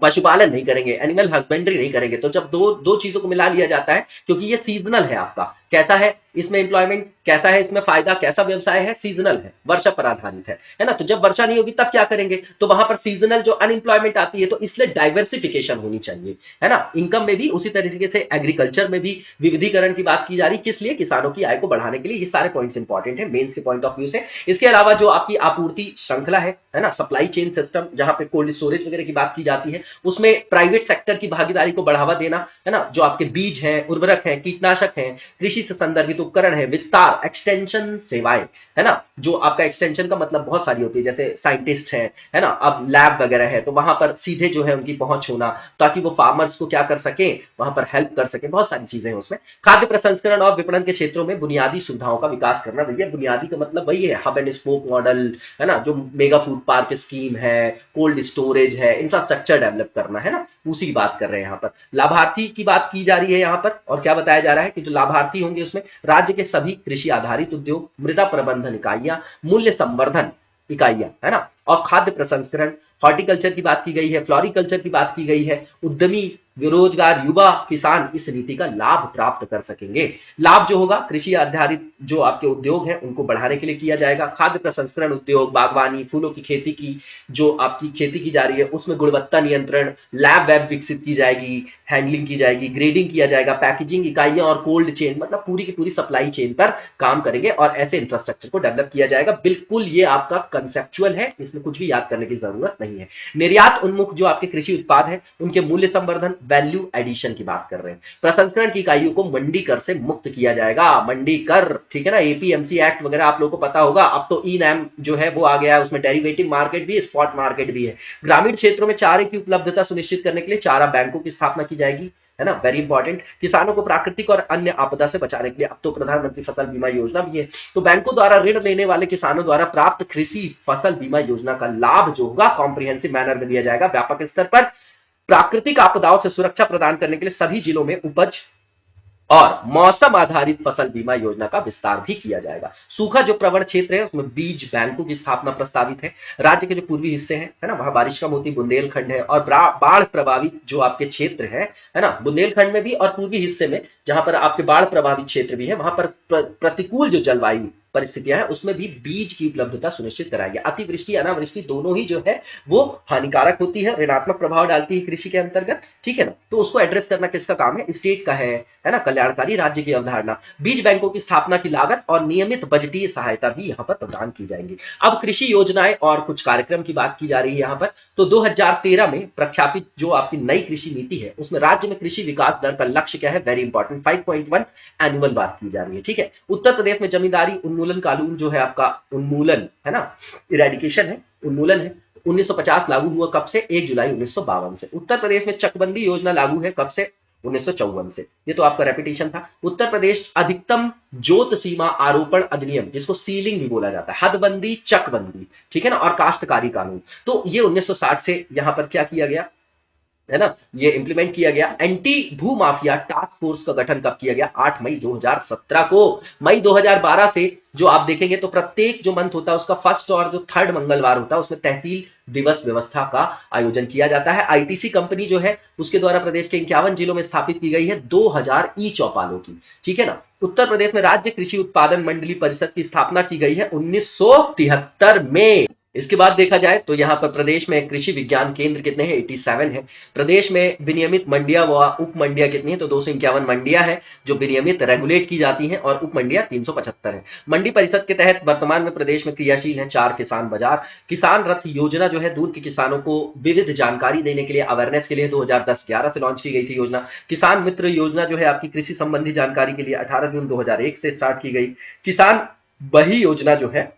Speaker 3: पशुपालन नहीं करेंगे, एनिमल हस्बेंड्री नहीं करेंगे। तो जब दो चीजों को मिला लिया जाता है, क्योंकि ये सीजनल है आपका, कैसा है इसमें एम्प्लॉयमेंट, कैसा है इसमें फायदा, कैसा व्यवसाय है? सीजनल है, वर्षा पर आधारित है ना। तो जब वर्षा नहीं होगी तब क्या करेंगे? तो वहां पर सीजनल जो अनएम्प्लॉयमेंट आती है, तो इसलिए डाइवर्सिफिकेशन होनी चाहिए, है ना। इनकम में भी उसी तरीके से एग्रीकल्चर में भी विविधीकरण की बात की जा रही, किस लिए? किसानों की आय को बढ़ाने के लिए। ये सारे पॉइंट्स इंपॉर्टेंट है मेंस के पॉइंट ऑफ व्यू से। इसके अलावा जो आपकी आपूर्ति श्रृंखला है ना, सप्लाई चेन सिस्टम, जहां पे कोल्ड स्टोरेज वगैरह की बात की जाती है, उसमें प्राइवेट सेक्टर की भागीदारी को बढ़ावा देना, है ना। जो आपके बीज हैं, उर्वरक हैं, कीटनाशक हैं, कृषि से संदर्भित उपकरण है, विस्तार एक्सटेंशन सेवाएं, है ना, जो आपका एक्सटेंशन का मतलब बहुत सारी होती है, जैसे साइंटिस्ट है ना, अब लैब वगैरह है, तो वहां पर सीधे जो है उनकी पहुंच होना, ताकि वो फार्मर्स को क्या कर सके, वहां पर हेल्प कर सके, बहुत सारी चीजें हैं उसमें। खाद्य प्रसंस्करण और विपणन के क्षेत्रों में बुनियादी सुविधाओं का विकास करना, भैया बुनियादी का मतलब वही है, हब एंड स्पोक मॉडल, है ना, जो मेगा फूड पार्क स्कीम है, कोल्ड स्टोरेज है, इंफ्रास्ट्रक्चर डेवलप करना, है ना, उसी की बात कर रहे हैं यहाँ पर। लाभार्थी की बात की जा रही है यहाँ पर, और क्या बताया जा रहा है कि जो लाभार्थी होंगे उसमें राज्य के सभी कृषि आधारित उद्योग, मृदा प्रबंधन इकाइयां, मूल्य संवर्धन इकाइयां, है ना, और खाद्य प्रसंस्करण, हॉर्टिकल्चर की बात की गई है, फ्लोरिकल्चर की बात की गई है, उद्यमी, बेरोजगार युवा किसान इस नीति का लाभ प्राप्त कर सकेंगे। लाभ जो होगा कृषि आधारित जो आपके उद्योग हैं उनको बढ़ाने के लिए किया जाएगा। खाद्य प्रसंस्करण उद्योग, बागवानी, फूलों की खेती की जो आपकी खेती की जा रही है उसमें गुणवत्ता नियंत्रण, लैब वेब विकसित की जाएगी, हैंडलिंग की जाएगी, ग्रेडिंग किया जाएगा, पैकेजिंग इकाइयां और कोल्ड चेन, मतलब पूरी की पूरी सप्लाई चेन पर काम करेंगे और ऐसे इंफ्रास्ट्रक्चर को डेवलप किया जाएगा। बिल्कुल ये आपका कंसेप्चुअल है, इसमें कुछ भी याद करने की जरूरत नहीं है। निर्यात उन्मुख जो आपके कृषि उत्पाद है उनके मूल्य संवर्धन, वैल्यू एडिशन की बात कर रहे हैं। प्रसंस्करण की इकाइयों को मंडी कर से मुक्त किया जाएगा, मंडी कर, ठीक है ना, एपीएमसी एक्ट वगैरह आप लोगों को पता होगा। अब तो ई नैम जो है वो आ गया है, उसमें डेरिवेटिव मार्केट भी है, स्पॉट मार्केट भी है। ग्रामीण क्षेत्रों में चारे की उपलब्धता सुनिश्चित करने के लिए चारा बैंकों की स्थापना की जाएगी, है ना, वेरी इंपॉर्टेंट। किसानों को प्राकृतिक और अन्य आपदा से बचाने के लिए अब तो प्रधानमंत्री फसल बीमा योजना भी है, तो बैंकों द्वारा ऋण लेने वाले किसानों द्वारा प्राप्त कृषि फसल बीमा योजना का लाभ जो होगा कॉम्प्रिहेंसिव मैनर में दिया जाएगा। व्यापक स्तर पर प्राकृतिक आपदाओं से सुरक्षा प्रदान करने के लिए सभी जिलों में उपज और मौसम आधारित फसल बीमा योजना का विस्तार भी किया जाएगा। सूखा जो प्रवण क्षेत्र है उसमें बीज बैंकों की स्थापना प्रस्तावित है। राज्य के जो पूर्वी हिस्से हैं, है ना, वहां बारिश कम होती, बुंदेलखंड है, और बाढ़ प्रभावित जो आपके क्षेत्र है ना, बुंदेलखंड में भी और पूर्वी हिस्से में जहां पर आपके बाढ़ प्रभावित क्षेत्र भी है, वहां पर प्रतिकूल जो जलवायु परिस्थितियां हैं उसमें भी बीज की उपलब्धता सुनिश्चित कराएंगे। अतिवृष्टि अनावृष्टि दोनों ही जो है वो हानिकारक होती है, ऋणात्मक प्रभाव डालती है कृषि के अंतर्गत, ठीक है ना, तो उसको एड्रेस करना किसका काम है, स्टेट का है ना, कल्याणकारी राज्य की अवधारणा। बीज बैंकों की स्थापना की लागत और नियमित बजटीय सहायता भी यहाँ पर प्रदान की जाएंगी। अब कृषि योजनाएं और कुछ कार्यक्रम की बात की जा रही है यहाँ पर। तो 2013 में प्रख्यापित जो आपकी नई कृषि नीति है उसमें राज्य में कृषि विकास दर का लक्ष्य क्या है, वेरी इंपॉर्टेंट, 5.1 एनुअल बात की जा रही है, ठीक है। उत्तर प्रदेश में जमींदारी उन्मूलन कानून जो है आपका, उन्मूलन है ना, इरेडिकेशन है, उन्मूलन है, 1950 लागू हुआ, कब से, 1 जुलाई 1952 से। उत्तर प्रदेश में चकबंदी योजना लागू है, कब से, 1954 से। ये तो आपका रेपिटेशन था। उत्तर प्रदेश अधिकतम जोत सीमा आरोपण अधिनियम, जिसको सीलिंग भी बोला जाता है, हदबंदी, चकबंदी, ठीक है ना, और काश्तकारी कानून, तो ये 1960 से यहां पर क्या किया गया, है ना, ये इंप्लीमेंट किया गया। एंटी भू माफिया टास्क फोर्स का गठन कब किया गया, 8 मई 2017 को। मई 2012 से जो आप देखेंगे तो प्रत्येक जो मंथ होता है उसका फर्स्ट और जो थर्ड मंगलवार होता है उसमें तहसील दिवस व्यवस्था का आयोजन किया जाता है। आईटीसी कंपनी जो है उसके द्वारा प्रदेश के 51 जिलों में स्थापित की गई है 2000 ई चौपालों की, ठीक है ना। उत्तर प्रदेश में राज्य कृषि उत्पादन मंडली परिषद की स्थापना की गई है 1973 में। इसके बाद देखा जाए तो यहाँ पर प्रदेश में कृषि विज्ञान केंद्र कितने हैं, 87 है। प्रदेश में विनियमित मंडियां व उप मंडियां कितनी है, तो 251 मंडियां हैं जो विनियमित रेगुलेट की जाती हैं, और उप मंडियां 375 है। मंडी परिषद के तहत वर्तमान में प्रदेश में क्रियाशील है 4 किसान बाजार। किसान रथ योजना जो है दूर के किसानों को विविध जानकारी देने के लिए, अवेयरनेस के लिए 2010-11 से लॉन्च की गई थी योजना। किसान मित्र योजना जो है आपकी कृषि संबंधी जानकारी के लिए 18 जून 2001 से स्टार्ट की गई। किसान बही योजना जो है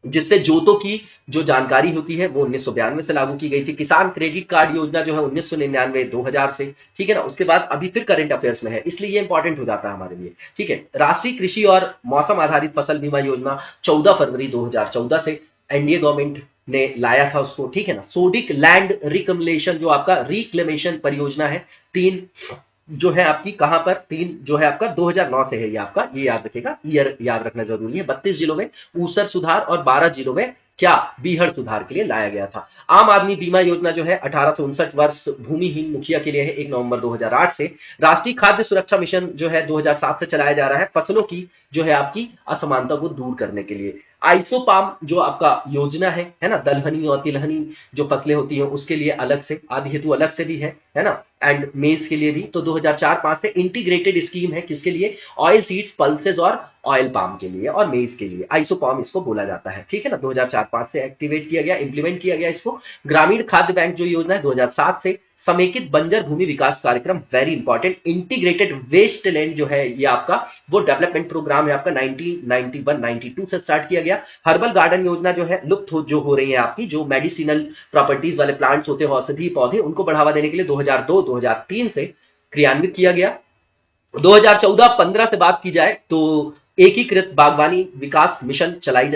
Speaker 3: जिससे जोतों की जो जानकारी होती है वो 1992 से लागू की गई थी। किसान क्रेडिट कार्ड योजना जो है 1999-2000 से, ठीक है ना। उसके बाद अभी फिर करंट अफेयर्स में है, इसलिए ये इंपॉर्टेंट हो जाता है हमारे लिए, ठीक है। राष्ट्रीय कृषि और मौसम आधारित फसल बीमा योजना 14 फरवरी 2014 से एनडीए गवर्नमेंट ने लाया था उसको, ठीक है ना। सोडिक लैंड रिकमलेशन जो आपका रिक्लेमेशन परियोजना है, 3 जो है आपकी कहां पर, 3 जो है आपका 2009 से है, ये आपका, ये याद रखेगा, ईयर याद रखना जरूरी है। 32 जिलों में ऊसर सुधार और 12 जिलों में क्या, बीहड़ सुधार के लिए लाया गया था। आम आदमी बीमा योजना जो है 18 से 59 वर्ष भूमिहीन मुखिया के लिए है, 1 नवंबर 2008 से। राष्ट्रीय खाद्य सुरक्षा मिशन जो है 2007 से चलाया जा रहा है, फसलों की जो है आपकी असमानता को दूर करने के लिए। आइसोपाम जो आपका योजना है ना, दलहनी और तिलहनी जो फसलें होती हैं उसके लिए अलग से, आदि हेतु अलग से भी है ना। एंड मेज के लिए भी। तो 2004-5 से इंटीग्रेटेड स्कीम है, किसके लिए? ऑयल सीड्स, पल्सेस और ऑयल पाम के लिए और मेज के लिए, आइसोपॉम इसको बोला जाता है, ठीक है ना। 2004-5 से एक्टिवेट किया गया, इंप्लीमेंट किया गया इसको। ग्रामीण खाद्य बैंक जो योजना है 2007 से। समेकित बंजर भूमि विकास कार्यक्रम, very important. Integrated waste land जो है ये आपका वो डेवलपमेंट प्रोग्राम है आपका 1991-92 से स्टार्ट किया गया। हर्बल गार्डन योजना जो है लुप्त जो हो रही है आपकी, जो मेडिसिनल प्रॉपर्टीज वाले प्लांट्स होते हैं, औषधि पौधे, उनको बढ़ावा देने के लिए 2002-2003 से क्रियान्वित किया गया। 2014-15 से बात की जाए तो एकीकृत बागवानी विकास मिशन चलाया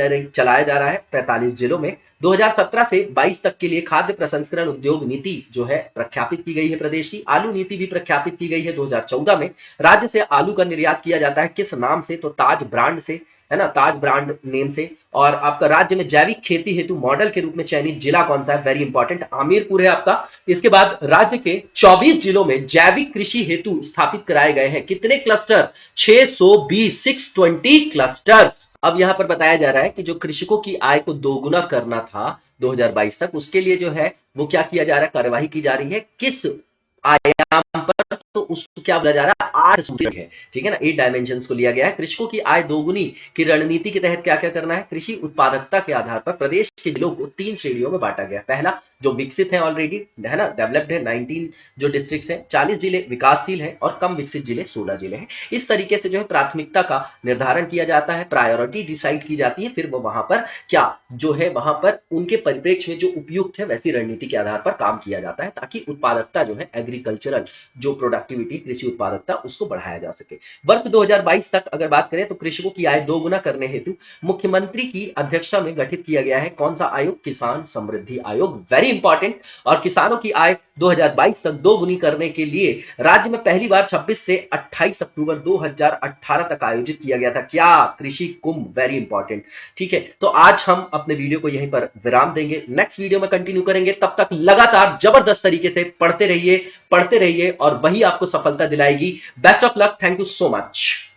Speaker 3: जा रहा है 45 जिलों में। 2017 से 22 तक के लिए खाद्य प्रसंस्करण उद्योग नीति जो है प्रख्यापित की गई है प्रदेश की। आलू नीति भी प्रख्यापित की गई है 2014 में। राज्य से आलू का निर्यात किया जाता है किस नाम से? तो ताज ब्रांड से, है ना, ताज ब्रांड नेम से। और आपका राज्य में जैविक खेती हेतु मॉडल के रूप में चयनित जिला कौन सा है? वेरी इंपॉर्टेंट, हमीरपुर है आपका। इसके बाद राज्य के 24 जिलों में जैविक कृषि हेतु स्थापित कराए गए हैं कितने क्लस्टर? 620 क्लस्टर्स। अब यहां पर बताया जा रहा है कि जो कृषकों की आय को दोगुना करना था 2022 तक, उसके लिए जो है वो क्या किया जा रहा है? कार्यवाही की जा रही है किस आयाम पर? तो उसको क्या बोला जा रहा है? 8 सूत्री है, ठीक है ना, 8 डायमेंशंस को लिया गया है। कृषकों की आय दोगुनी की रणनीति के तहत क्या क्या करना है? कृषि उत्पादकता के आधार पर प्रदेश के जिलों को 3 श्रेणियों में बांटा गया। पहला, जो विकसित है ऑलरेडी, है ना, डेवलप्ड है, 19 जो डिस्ट्रिक्ट्स हैं, 40 जिले विकासशील हैं और कम विकसित जिले 16 जिले हैं। इस तरीके से जो है प्राथमिकता का निर्धारण किया जाता है, प्रायोरिटी डिसाइड की जाती है, फिर वो वहां पर क्या जो है वहां पर उनके परिप्रेक्ष्य में जो उपयुक्त है वैसी रणनीति के आधार पर काम किया जाता है, ताकि उत्पादकता जो है एग्रीकल्चरल जो प्रोडक्टिविटी, कृषि उत्पादकता, उसको बढ़ाया जा सके। वर्ष 2022 तक अगर बात करें तो कृषकों की आय दोगुना करने हेतु मुख्यमंत्री की अध्यक्षता में गठित किया गया है कौन सा आयोग? किसान समृद्धि आयोग, वेरी इंपॉर्टेंट। और किसानों की आय 2022 तक दोगुनी करने के लिए राज्य में पहली बार 26 से 28 अक्टूबर 2018 तक आयोजित किया गया था क्या? कृषि कुंभ, वेरी इंपॉर्टेंट, ठीक है। तो आज हम अपने वीडियो को यहीं पर विराम देंगे, नेक्स्ट वीडियो में कंटिन्यू करेंगे। तब तक लगातार जबरदस्त तरीके से पढ़ते रहिए और वही आपको सफलता दिलाएगी। Best of luck, thank you so much.